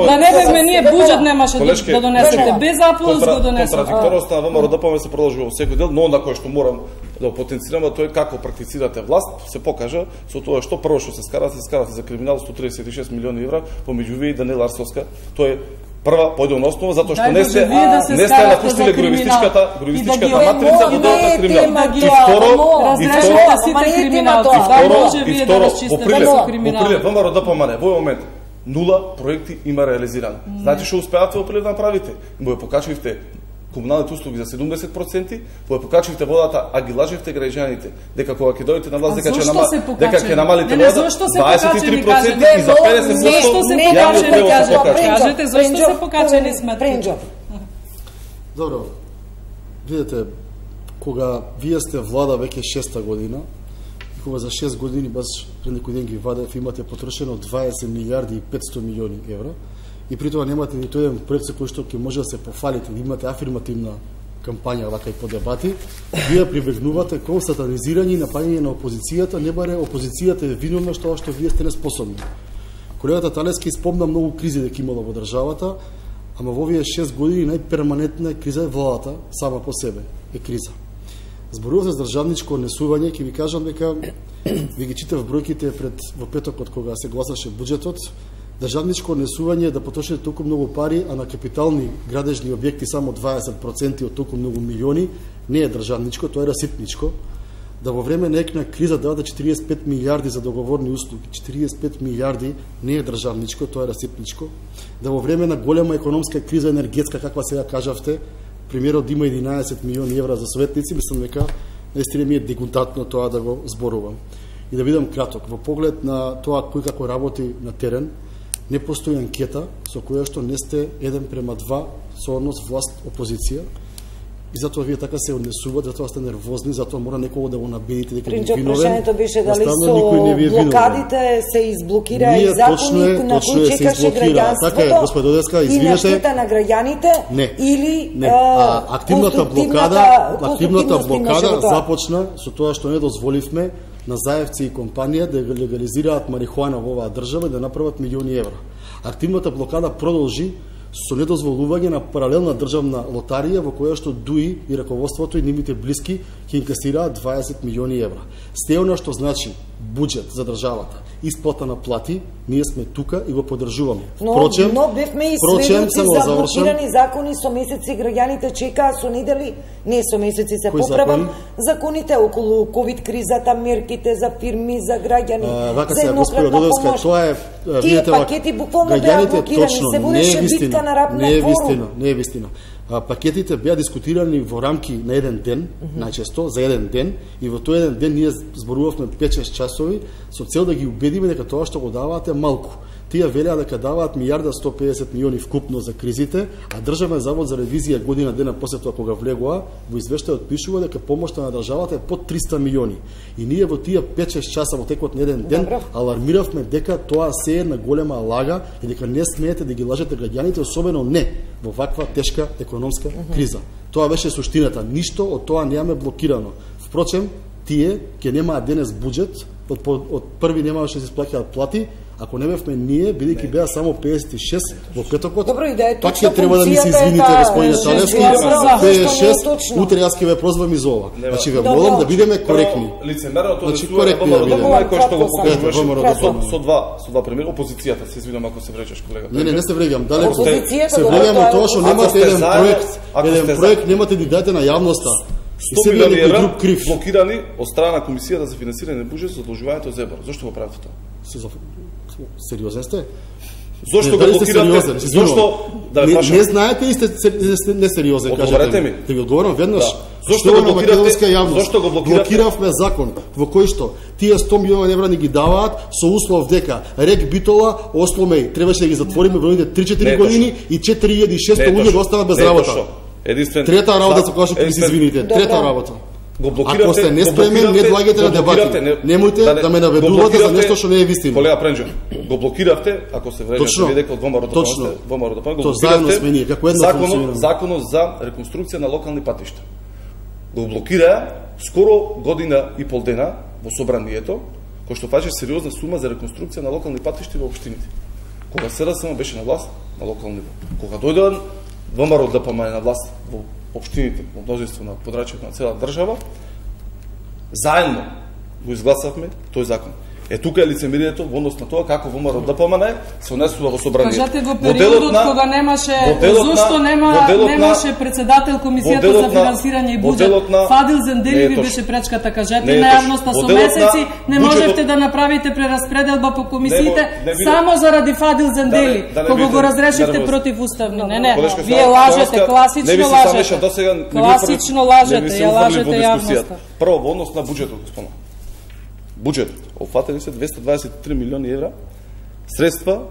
Да не бевме ние буџет немаше да донесете. Без аплауз го донесете. Контрадикторноста на ВМРО-ДПМН се продолжува во секој дел, но на кој што морам да потенцирам тоа е како практицирате власт, се покажа со тоа што прво што се скарате за криминал 136 милиони евра помеѓу вие и Даниела Арсовска. Тоа е прва појдена основа затоа што не сте напуштиле героистичката матрица во делот на криминал. И второ, во прилеп ВМРО-ДПМН во момент 0 проекти има реализирано. Знаете што успеавте во прилеп да направите? Му ја покачивте комуналните услуги за 70%, ја покачивте водата, а ги лажевте граѓаните дека кога ќе дојдете на власт дека ќе намалите водата 23% и за 50% јавниот превоз се покача. Кажете зошто се покачени сметките? Добро. Видете, кога вие сте влада веќе 6-та година, и кога за 6 години баш пред некој ден ги вадев, имате потрошено 20 милиарди и 500 милиони евра, и при тоа немате ниту еден проект со кој што ќе може да се пофалите, да имате афирмативна кампања вака и по дебати, вие прибегнувате кон сатанизирање и напаѓање на опозицијата, не баре опозицијата е виновна што вие сте неспособни. Колегата Талески спомна многу кризи дека имало во државата, ама во овие 6 години најперманентна криза е владата сама по себе е криза. Зборува за државничко однесување, ќе ви кажам дека ви ги читав бројките во петокот кога се гласаше буџетот. Државничко однесување е да потрошите толку многу пари, а на капитални градежни објекти само 20% од толку многу милиони, не е државничко, тоа е расипничко. Да во време на екна криза давате 45 милиарди за договорни услуги, 45 милиарди не е државничко, тоа е расипничко. Да во време на голема економска криза енергетска, каква сега кажавте, премиерот да има 11 милиони евра за советници, мислам дека наистина ми е дегутантно тоа да го зборувам. И да бидам краток, во поглед на тоа кој како работи на терен, не постои анкета со која што не сте 1:2 со однос власт-опозиција. И затоа вие така се однесувате, затоа сте нервозни, затоа мора некого да го набедите дека ви виновен. Прашањето беше дали со блокадите се изблокира и закони на кои чекаше граѓанството. Така е, господи Додеска, извинете. И на штета на граѓаните или активната блокада започна со тоа што не дозволивме на Заевци и компанија да легализираат марихуана во оваа држава и да направат милиони евра. Активната блокада продолжи со недозволување на паралелна државна лотарија во која што ДУИ и раководството и нивните блиски ќе инкасираат 20 милиони евра. Сте она што значи буџет за државата, исплата на плати, ние сме тука и го поддржуваме. Но бевме и сведоци за блокирани закони со месеци, граѓаните чекаа со недели, не со месеци се поправат законите околу ковид кризата, мерките за фирми, за граѓани, за еднократна помош. Тие пакети буквално беа блокирани, се водеше битка на рап на форум. Не е вистина. Пакетите беа дискутирани во рамки на еден ден, најчесто за еден ден, и во тој еден ден ние зборувавме 5-6 часови со цел да ги убедиме дека тоа што го даваат е малку. тие велеа дека даваат 1.150 милиони вкупно за кризите, а Државен завод за ревизија година дена после тоа кога влегува, во извештајот пишува дека помошта на државата е под 300 милиони. И ние во тие 5-6 часа во текот на еден ден алармиравме дека тоа се е една голема лага и дека не смеете да ги лажете граѓаните, особено не во ваква тешка економска криза. Тоа беше суштината. Ништо од тоа немаме блокирано. Впрочем, тие ќе немаат денес буџет, од први немаше да се исплаќаат плати, ако не бевме ние, бидејќи беа само 56 во петокот. Добро, и да е пак ќе треба да ми се извините, господине Талевски, 56, утре јас ќе ве прозвам из ова. Значи ве молам да бидеме коректни. Лицемерното значи коректни да бидеме. Кој што го покажуваш со два примери, опозицијата, се извинувам ако се вреќаш, колега. Не се вреќам, далеку се вреќам од тоа што немате еден проект, немате да дадете на јавноста. 100 милиони евра блокирани од страна на Комисијата за финансирање на буџет за одолжувањето за ЕБОР. Зошто го правите тоа? Сериозен сте? Зошто го блокирате? Зошто не знаете и сте несериозен, кажете ми. Да ви одговорам веднаш. Зошто го блокирате? Зошто го блокирате? Блокиравме закон во кој што тие 100 милиона евра ни ги даваат со услов дека Рек Битола, Осломеј требаше да ги затвориме во едните 3-4 години и 4600 луѓе да останат без работа. Трета работа со која што ќе се извините. Трета работа. Ако сте неспремен, не доаѓате на дебати. Немојте да ме наведувате за нешто што не е вистина. Колега Пренџов, го блокиравте, ако се вреќате дека од ВМРО го блокиравте законот за реконструкција на локални патишта. Го блокира скоро година и пол дена во собранието, кој што фаше сериозна сума за реконструкција на локални патишти во општините. Кога СДСМ беше на власт на локално ниво. Кога дојде ВМРО ДПМН на власт во општините, во множество на подрачјето на цела држава, заедно го изгласавме тој закон. Тука е лицемерието во однос на тоа како ВМРО ДПМН се унесува во собранието. Кажете го периодот кога немаше, зошто немаше председател Комисијата за финансирање и буџет. Фадил Зенделиви беше пречката, кажете на јавноста со месеци, не можевте да направите прераспределба по комисиите само заради Фадил Зендели, кога го разрешивте противуставни. Не, вие лажете, класично лажете. Класично лажете, ја лажете јавноста. Прво во однос на буџетот, господа. Буџетот, опфатени се 223 милиони евра средства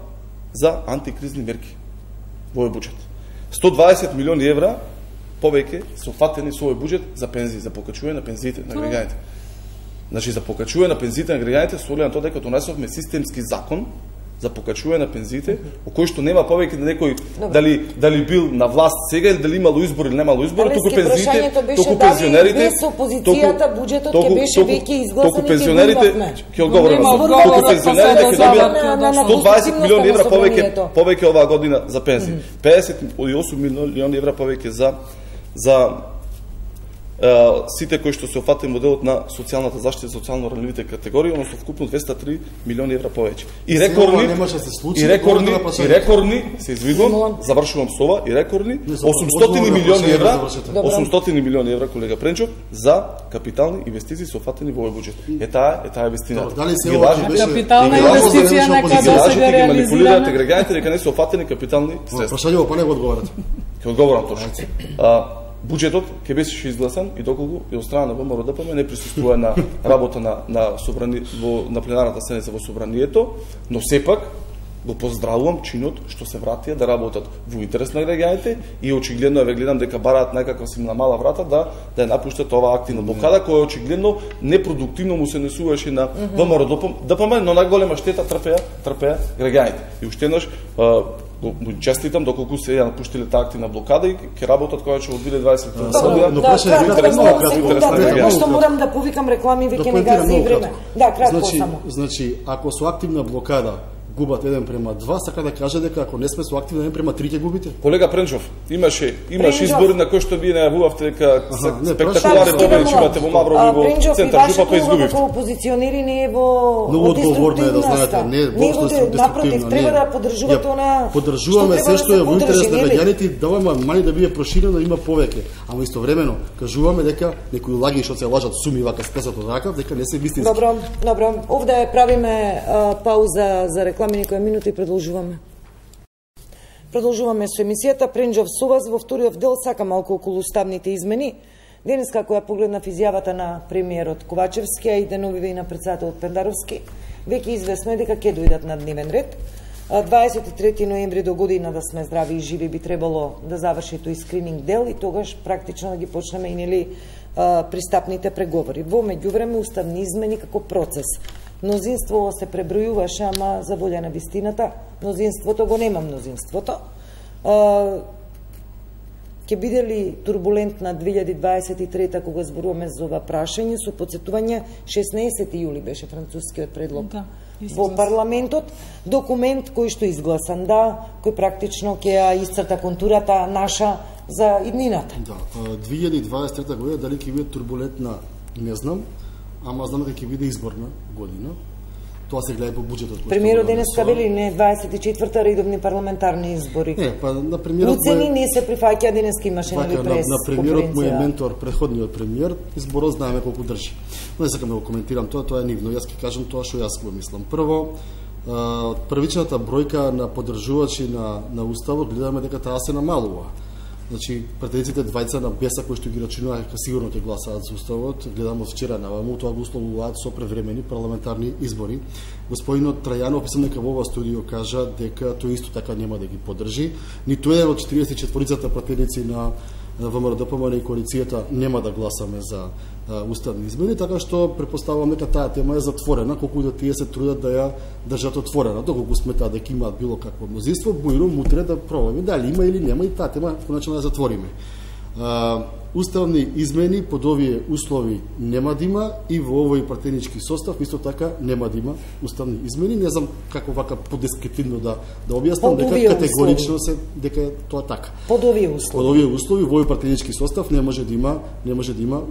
за антикризни мерки во овој буџет. 120 милиони евра повеќе се опфатени со овој буџет за пензии, за покачување на пензиите на граѓаните. Значи за покачување на пензиите на граѓаните со оглед на тоа дека донесовме системски закон за покачување на пензиите, во кој што нема повеќе да некој дали бил на власт сега или дали имало избор или немало избор, туку пензиите, туку пензионерите, без опозицијата буџетот ќе беше веќе изгласан. Туку пензионерите ќе одговорам. Туку пензионерите ќе добијат 120 милиони евра повеќе оваа година за пензии. 58 милиони евра повеќе за сите кои што се опфатени моделот на социјалната заштита за социјално ранливите категории, односно вкупно 203 милиони евра повеќе. И рекордни, се извидувам, завршувам со ова, и рекордни 800 милиони евра, колега Пренџов, за капитални инвестиции се опфатени во овој буџет. Таа е вистината. Капитална инвестиција нека да се манипулирате граѓаните дека не се опфатени капитални средства. Прашањето па не го одговорате. Ќе одговорам точно. Буџетот ќе беше изгласан и доколку и од страна на ВМРО ДПМН не присуствува на работа на пленарната седница во собранието, но сепак го поздравувам чинот што се вратија да работат во интерес на граѓаните и очигледно ве гледам дека бараат некаква си на мала врата да ја напуштат оваа активна блокада која очигледно непродуктивно му се несуваше на ВМРО ДПМН, но најголема штета трпеа граѓаните. И уште еднаш го честитам доколку се ја напуштиле таа активна блокада и ќе работат која ќе од 2020 година. Што морам да повикам реклами, веќе не гази време. Да, кратко само. Значи, ако со активна блокада губат 1:2, сака да каже дека ако не сме со активно 1:3 ќе губите. Колега Пренџов, имаше избори на кои што вие најавувавте дека спектакуларни победи имате во Маврово и во центар Жупа, па изгубивте. Како опозиционери не е во много одговорно е да знаете, не е воопшто деструктивно. Напротив, треба да поддржувате она. Поддржуваме се што е во интерес на граѓаните, даваме мали да биде проширено, да има повеќе. Ама истовремено кажуваме дека некои лаги што се лажат суми вака скасато ракав, дека не се вистински. Добро. Овде правиме пауза за реклами некоја минута и продолжуваме. Продолжуваме со емисијата Пренџов со вас. Во вториот дел сака малку околу уставните измени. Денес како ја погледнав изјавата на премиерот Ковачевски, а и деновиве и на председателот Пендаровски, веќе известно е дека ќе дојдат на дневен ред. 23 ноември до година да сме здрави и живи би требало да заврши тој скрининг дел и тогаш практично да ги почнеме и нели пристапните преговори. Во меѓувреме уставни измени како процес. Мнозинство се пребројуваше, ама за волја на вистината, мнозинството го нема мнозинството. Ќе биде ли турбулентна 2023 кога зборуваме за ова прашање, со подсетување 16 јули беше францускиот предлог во парламентот, документ кој што изгласан, кој практично ќе ја исцрта контурата наша за иднината. 2023 година дали ќе биде турбулентна, не знам, ама знам дека ќе биде изборна година. Тоа се гледа по буџетот. Премиерот денеска вели не 24-та редовни парламентарни избори. Не, па на премиерот уцени не се прифаќа, денеска имаше нели прес. На премиерот му е ментор, предходниот премиер, изборот знаеме колку држи. Но не сакам да го коментирам тоа е нивно. Јас ќе кажам тоа што јас го мислам. Прво, првичната бројка на поддржувачи на уставот гледаме дека таа се намалува. Значи, претендиците двајца на Беса кои што ги рачунуваат дека сигурно ќе гласаат за уставот, гледам од вчера наваму, тоа го условуваат со превремени парламентарни избори. Господинот Трајанов, мислам дека во ова студио кажа дека тој исто така нема да ги поддржи. Ниту еден од 44-цата претендици на ВМРО-ДПМН и коалицијата нема да гласаме за уставни измени, така што претпоставувам дека таа тема е затворена, колку да тие се трудат да ја држат отворена. Доколку сметаат дека имаат било какво мнозинство, бујно утре да пробаме дали има или нема и таа тема конечно да затвориме. Уставни измени под овие услови нема да има и во овој пратенички состав исто така нема да има уставни измени. Не знам како вака подескритивно да објаснам дека категорично се дека тоа така. Под овие услови во овој пратенички состав не може да има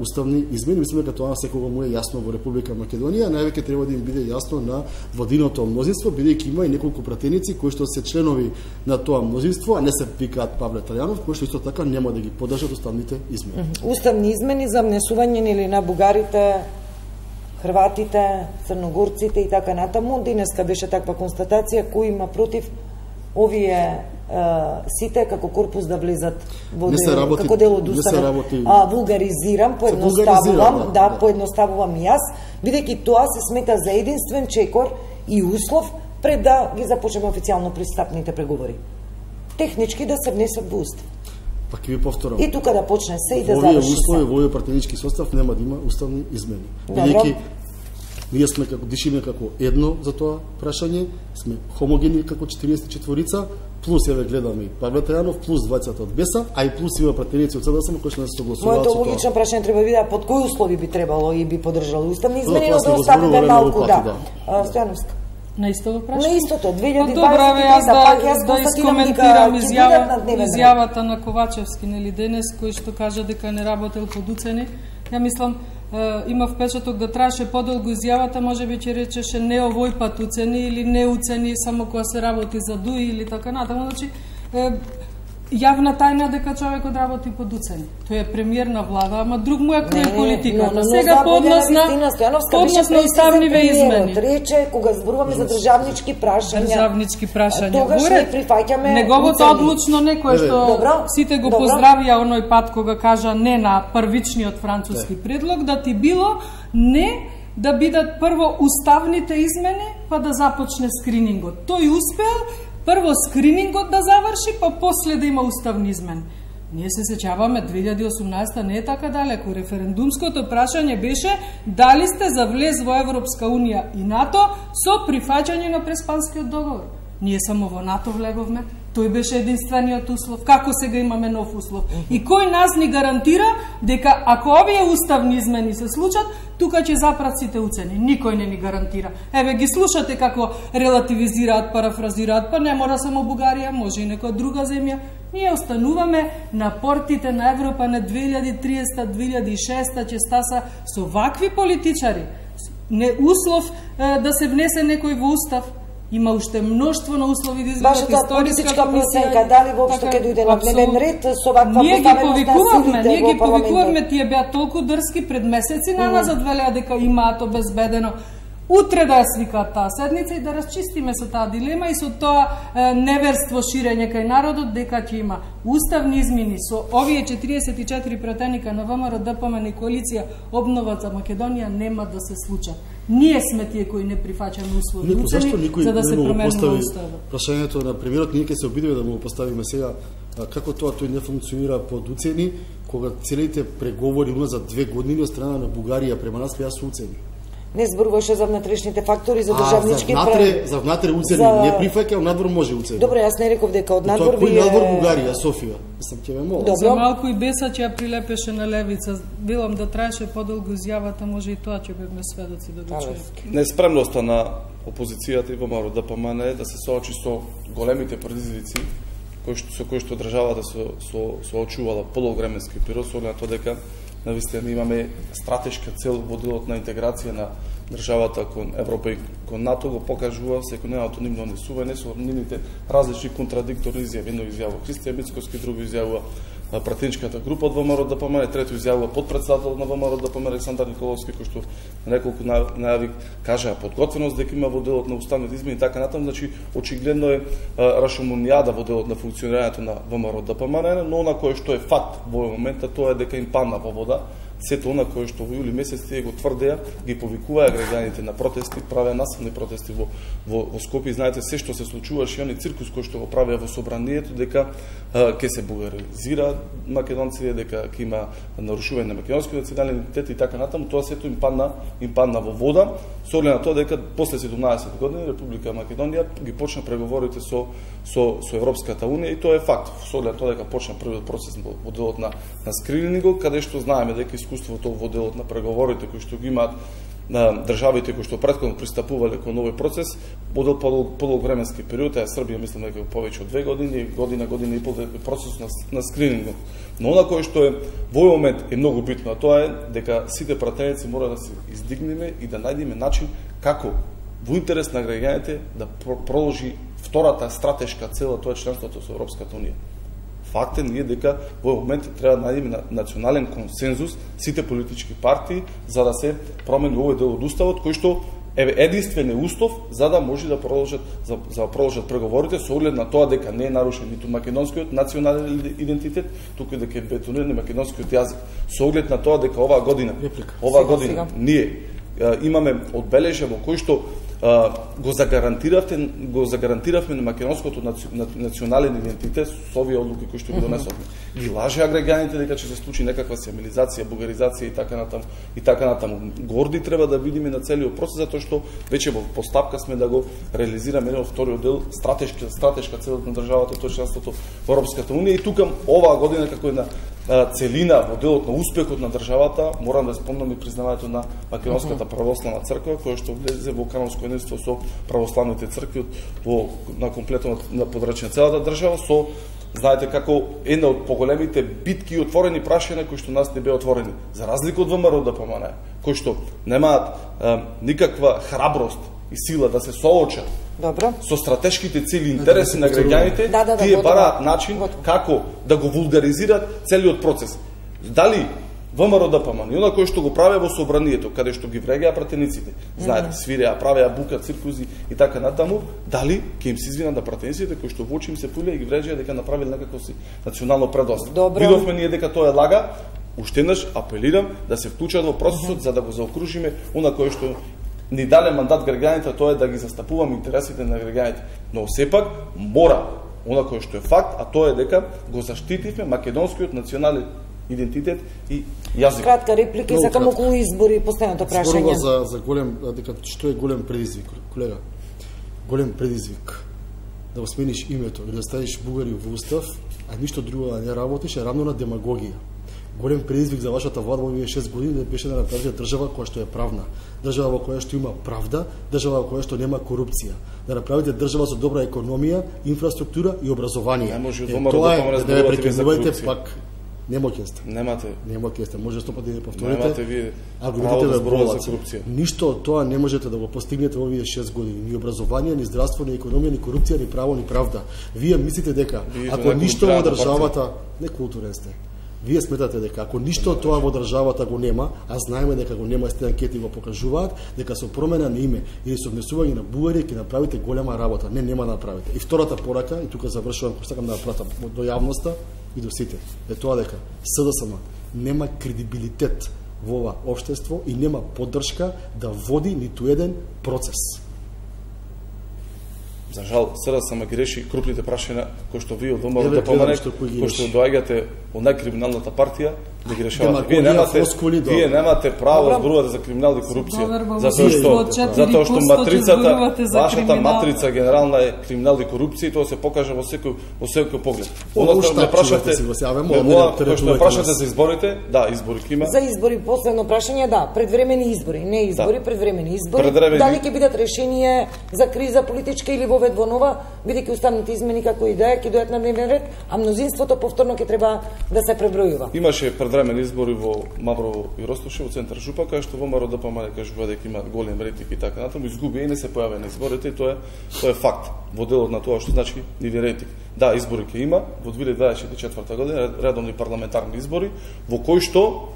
уставни измени. Мислам дека тоа секого му е јасно во Република Македонија, највеќе треба да им биде јасно на владиното мнозинство, бидејќи има и неколку пратеници кои што се членови на тоа мнозинство, а не се викаат Павле Трајанов, кои што исто така нема да ги поддржат уставните измени. Уставни измени за внесување нели на бугарите, хрватите, црногорците и така натаму. Денеска беше таква констатација кој има против овие сите како корпус да влезат во како дел од уставот. Вулгаризирам, поедноставувам, поедноставувам и јас, бидејќи тоа се смета за единствен чекор и услов пред да ги започнеме официјално пристапните преговори. Технички да се внесат во устав. Па ќе ви повторам. И тука да почне се и да заврши се. Во овој пратенички состав нема да има уставни измени. Бидејќи ние сме како дишиме како едно за тоа прашање, сме хомогени како 44-ца, плюс еве гледаме и Павле Трајанов, плюс двајцата од Беса, а и плюс има пратеници од СДСМ кои што не се согласуваат со тоа. Моето логично прашање треба биде под кои услови би требало и би поддржали уставни измени, но да оставиме малку Стојановска. На истото прашање? На истото, 2023 добре, јас да искоментирам изјавата на Ковачевски, нели денес, кој што кажа дека не работел под уцени. Ја мислам, има впечаток да траеше подолго изјавата, можеби ќе речеше не овој пат уцени или не уцени само кога се работи за ДУИ или така натаму. Значи, јавна тајна дека човекот работи под уцени. Тој е премиер на влада, ама друг му е крој политиката. Сега по однос на уставниве измени. Рече кога зборуваме за државнички прашања. Тогаш не прифаќаме неговото одлучно некој што сите го поздравија оној пат кога кажа не на првичниот француски предлог, да ти било не да бидат прво уставните измени, па да започне скринингот. Тој успеал прво скринингот да заврши, па после да има уставни измени. Ние се сеќаваме 2018 не е така далеко. Референдумското прашање беше дали сте за влез во Европска унија и НАТО со прифаќање на Преспанскиот договор. Ние само во НАТО влеговме. Тој беше единствениот услов. Како сега имаме нов услов? И кој нас ни гарантира дека ако овие уставни измени се случат, тука ќе запрат сите уцени? Никој не ни гарантира. Еве ги слушате како релативизираат, парафразираат, па не мора само Бугарија, може и некоја друга земја. Ние остануваме на портите на Европа на 2030-2006 ќе стаса со вакви политичари. Не услов да се внесе некој во устав. Има уште мноштво на услови да изведат историска проценка, дали воопшто ќе дојде на дневен ред со ваква поставеност на Ние ги повикувавме, тие беа толку дрски пред месеци на нас велеа дека имаат обезбедено утре да ја свикаат таа седница и да расчистиме со таа дилема и со тоа неверство ширење кај народот дека ќе има уставни измени со овие 44 пратеника на ВМРО, ДПМН и коалиција Обнова за Македонија нема да се случат. Ние сме тие кои не прифаќаме услови уцени за да се променува уставот. Прашањето на премиерот, ние ќе се обидиме да му го поставиме сега, како тоа тој не функционира под уцени, кога целите преговори за 2 години од страна на Бугарија према нас беа со уцени. Не зборуваше за внатрешните фактори, за државнички за внатре уцени не прифаќа, од надвор може уцени. Добре, јас не реков дека од надвор вие... Тоа кој надвор Бугарија, Софија? Мислам, ќе ме молам. За малку и Бесач ја прилепеше на левица. Билам да траеше подолго изјавата, може и тоа ќе бевме сведоци да го чуеме. Неспремноста на опозицијата и ВМРО ДПМН да се соочи со големите предизвици со кои што државата се очувала подолгременски период, со оглед на тоа дека навистина имаме стратешка цел во делот на интеграција на државата кон Европа и кон НАТО, го покажува секојдневното нивно однесување со нивните различни контрадикторни изјави. Едно изјавува Христијан Мицкоски, друго изјавува пратеничката група од ВМРО ДПМН, трето изјавува подпредседател на ВМРО ДПМН Александар Николовски, кој што неколку најави кажа подготвеност дека има во делот на уставните измени и така натаму. Значи очигледно е рашомонијада во делот на функционирањето на ВМРО ДПМН, но на кое што е факт во овој момент тоа е дека им падна во вода сето она кое што во јули месец тие го тврдеа, ги повикуваа граѓаните на протести, правеа насилни протести во Скопје. Знаете се што се случуваше, они циркус кој што го правеа во собранието, дека ќе се бугаризира македонците, дека ќе има нарушување на македонскиот национален идентитет и така натаму. Тоа сето им падна во вода, со оглед на тоа дека после 17 години Република Македонија ги почна преговорите со Европската унија и тоа е факт. Со оглед на тоа дека почна првиот процес во делот на скринингот, каде што знаеме дека искуството во делот на преговорите кои што ги имаат на државите кои што претходно пристапувале кон овој процес, во подолгременски период, а Србија мислам дека повеќе од 2 години, година и пол процес на скринингот. Но она кое што е во овој момент е многу битно, а тоа е дека сите пратеници мора да се издигнеме и да најдеме начин како во интерес на граѓаните да продолжи втората стратешка цел, тоа е членството со Европската унија. Факт е ние дека во овој момент треба да најдеме национален консензус сите политички партии за да се промени овој дел од уставот кој што е единствен услов за да може да продолжат преговорите со оглед на тоа дека не е нарушен ниту македонскиот национален идентитет, туку дека е бетониран македонскиот јазик. Со оглед на тоа дека оваа година ние имаме одбележја во кој што го загарантиравме на македонското национален идентитет со овие одлуки кои што ги донесовме. Ги лажеа граѓаните дека ќе се случи некаква семилизација, бугаризација и така натаму. Горди треба да видиме на целиот процес затоа што веќе во постапка сме да го реализираме еден од вториот дел стратешка цел на државата, тоа членството во Европската унија и тука оваа година како една целина во делот на успехот на државата, морам да спомнам и признавањето на Македонската православна црква, која што влезе во канонско единство со православните цркви на комплетно на подрачје на целата држава, со знаете како една од поголемите битки и отворени прашања кои што нас не беа отворени, за разлика од ВМРО ДПМН, кои што немаат никаква храброст и сила да се соочат со стратешките цели и интереси на граѓаните, тие бараат начин како да го вулгаризираат целиот процес. Дали ВМРО ДПМН и она кој што го правеа во собранието, каде што ги вреѓаа пратениците, знаете, свиреа, правеа бука, циркузи и така натаму, дали ќе им се извинат на пратениците кои што во очи им се пулеа и ги вреđаја дека направиле некако си национално предоста. Видовме ние дека тоа е лага, уште еднаш апелирам да се вклучат во процесот за да го заокружиме она кој што ни даде мандат граѓаните, тоа е да ги застапуваме интересите на граѓаните. Но сепак мора она кој што е факт, а тоа е дека го заштитивме македонскиот национален идентитет и јазик. Кратка реплика и сакам околу избори последното прашање. Зборува за голем, дека што е голем предизвик, колега? Голем предизвик да го смениш името и да ставиш Бугари во устав, а ништо друго да не работиш, е равно на демагогија. Голем предизвик за вашата влада во овие 6 години беше да направите држава која што е правна, држава во која што има правда, држава во која што нема корупција, да направите држава со добра економија, инфраструктура и образование. Не може тоа е да ве прекинувате пак. Немоќе сте. Немате. Може 100 пати да повторите. Немате вие. Аргументите ве болат за корупција. Ништо од тоа не можете да го постигнете во овие 6 години. Ни образование, ни здравство, ни економија, ни корупција, ни право, ни правда. Вие мислите дека ако ништо во државата, не културен сте. Вие сметате дека ако ништо од тоа во државата го нема, а знаеме дека го нема, сте анкети го покажуваат, дека со промена на име или со внесување на Бугарија ќе направите голема работа. Нема да направите. И втората порака, и тука завршувам, сакам да пратам до јавноста и до сите, е тоа дека СДСМ нема кредибилитет во ова општество и нема поддршка да води ниту еден процес. За жал, сега само ги реши крупните прашања кои што вие од ВМРО да поманете, кои што доаѓате од најкриминалната партија, да ги решавате. Вие немате право да зборувате за криминал и корупција, затоа што матрицата, вашата матрица генерална е криминал и корупција и тоа се покажа во секој поглед. Оно што ме прашавте, што прашате за изборите, да, избори ќе има. За избори последно прашање, да, предвремени избори, не избори, предвремени избори. Дали ќе бидат решение за криза политичка или воведба нова, бидејќи уставните измени како и да е, ќе дојдат на дневен ред, а мнозинството повторно ќе треба да се пребројува. Имаше предвремени избори во Маврово и Ростоши, во центар Жупа, кај што ВМРО ДПМН кажува дека има голем рейтинг и така натаму, изгуби и не се појави на изборите и тоа е факт во делот на тоа што значи нивен рейтинг. Да, избори ќе има во 2024 година, редовни парламентарни избори, во кои што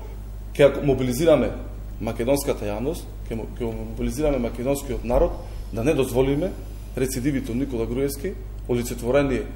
ќе мобилизираме македонската јавност, ќе мобилизираме македонскиот народ да не дозволиме рецидивите од Никола Груевски, олицетворение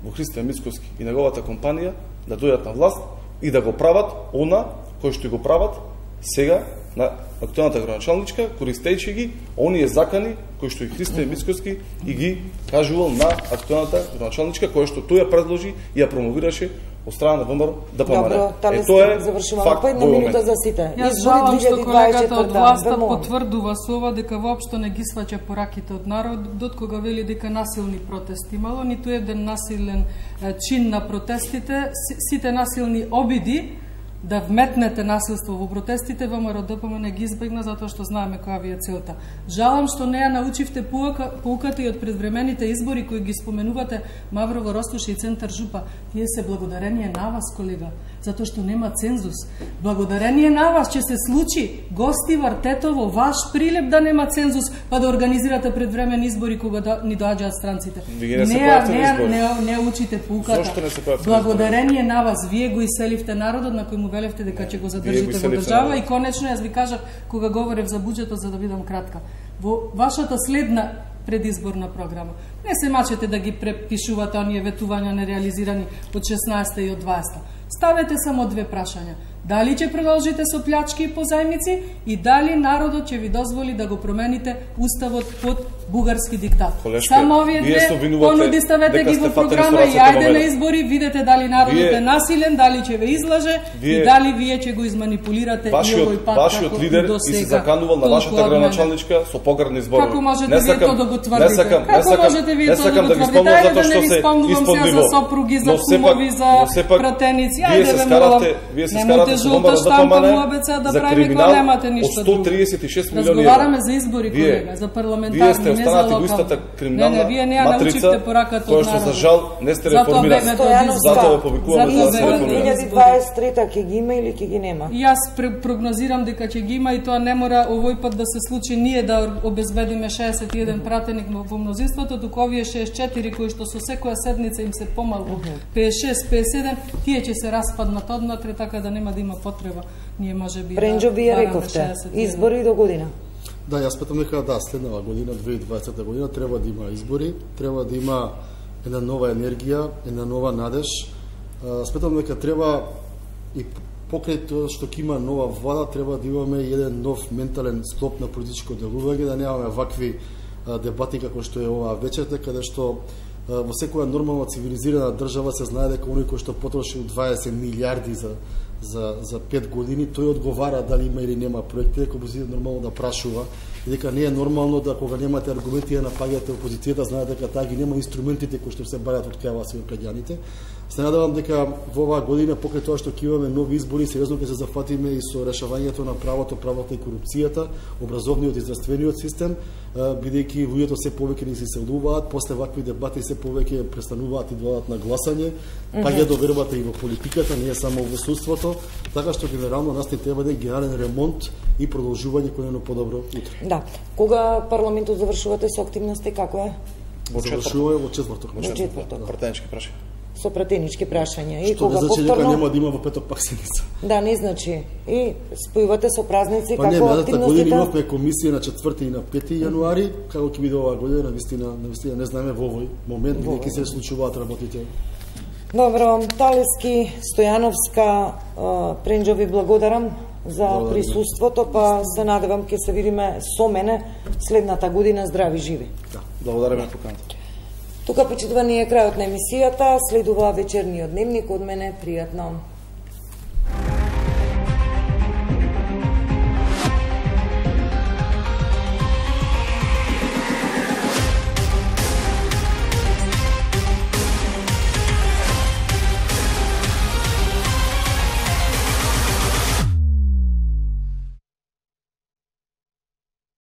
во Христијан Мицкоски и неговата компанија да дојдат на власт и да го прават она кој што го прават сега на актуелната градоначалничка, користејќи ги оние закани кои што и Христијан Мицкоски и ги кажувал на актуелната градоначалничка, која што тој ја предложи и ја промовираше од страна на ВМРО ДПМН. Добро, тоа е факт во моментот за сите. Јас жалам што колегата од власта потврдува со ова дека воопшто не ги сваќа пораките од народот кога вели дека насилни протести имало, ниту еден насилен чин на протестите, сите насилни обиди да вметнете насилство во протестите, ВМРО ДПМН ги избегна затоа што знаеме која ви е целта. Жалам што не ја научивте поуката и од предвремените избори кои ги споменувате Маврово, Ростоши и центар Жупа. Тие се благодарение на вас, колега, затоа што нема цензус. Благодарение на вас ќе се случи Гостивар, Тетово, ваш Прилеп да нема цензус, па да организирате предвремени избори кога ни доаѓаат странците. Не учите поуката. Благодарение на вас вие го иселивте народот на кој му велевте дека ќе го задржите во држава и конечно јас ви кажав кога говорев за буџетот за да бидам кратка. Во вашата следна предизборна програма не се мачете да ги препишувате оние ветувања нереализирани од 16 и од 20. Ставете само две прашања. Дали ќе продолжите со плячки и позајмици и дали народот ќе ви дозволи да го промените уставот под бугарски диктат. Само овие две понуди ставете ги во програма и ајде на избори, видете дали народот е насилен, дали ќе ве излаже и дали вие ќе го изманипулирате и овој пат вашиот лидер и се заканувал на вашата градоначалничка со поградни зборови. Како можете вие тоа да го тврдите? Како можете вие тоа да го тврдите? Ајде да не ви спомнувам се за сопруги, за кумови, за пратеници. Вие се скарате жолта штампа му обеца да прави кога немате ништо друго. 136 милиони. Разговараме за избори, колега, за парламентарни, не за локални. Криминална вие не научивте пораката од народот. Кој што за жал не сте реформирани. Затоа повикуваме да се реформираме. 2023 ќе ги има или ќе ги нема? Јас прогнозирам дека ќе ги има и тоа не мора овој пат да се случи ние да обезбедиме 61 пратеник во мнозинството, туку овие 64 кои што со секоја седница им се помалку 56, 57, тие ќе се распаднат однатре, така да нема да има потреба. Ние можеби Пренџо вие рековте избори до година. Да, јас сметам дека да, следнава година, 2020 година, треба да има избори, треба да има една нова енергија, една нова надеж. Сметам дека треба и покрај тоа што ќе има нова влада, треба да имаме еден нов ментален склоп на политичко делување, да немаме вакви дебати како што е оваа вечерта, каде што во секоја нормална цивилизирана држава се знае дека оној кој што потрошил 20 милиарди за 5 години, тој одговара дали има или нема проекти, дека опозицијата нормално да прашува и дека не е нормално да кога немате аргументи да напаѓате опозицијата, знаете дека таа ги нема инструментите кои што се барат од кај вас и од граѓаните. Се надевам дека во оваа година покрај тоа што ќе имаме нови избори, сериозно ќе се зафатиме и со решавањето на правото и корупцијата, образовниот и здравствениот систем, бидејќи луѓето се повеќе не се иселуваат, после вакви дебати се повеќе престануваат и доаѓаат на гласање, паѓа до вербата и во политиката, не е само во судството, така што генерално нас не треба да е генерален ремонт и продолжување кон едно подобро утре. Да. Кога парламентот завршувате со активности, како е? Завршуваме во четврток. Пратенички прашања. Со пратенички прашања. И што кога не значи повторно... дека нема да има во петок пак седница. Да, не значи. И спојувате со празници, како активностите... година имавме комисија на 4 и на 5 јануари, како ќе биде оваа година, навистина не знаеме во овој момент, бидејќи се случуваат работите. Добро, Талески, Стојановска, Пренџо ви благодарам за присуството, па се надевам ќе се видиме со мене следната година здрави живи. Да, благодариме на поканата. Тука, почитувани, е крајот на емисијата, следува вечерниот дневник од мене, пријатно.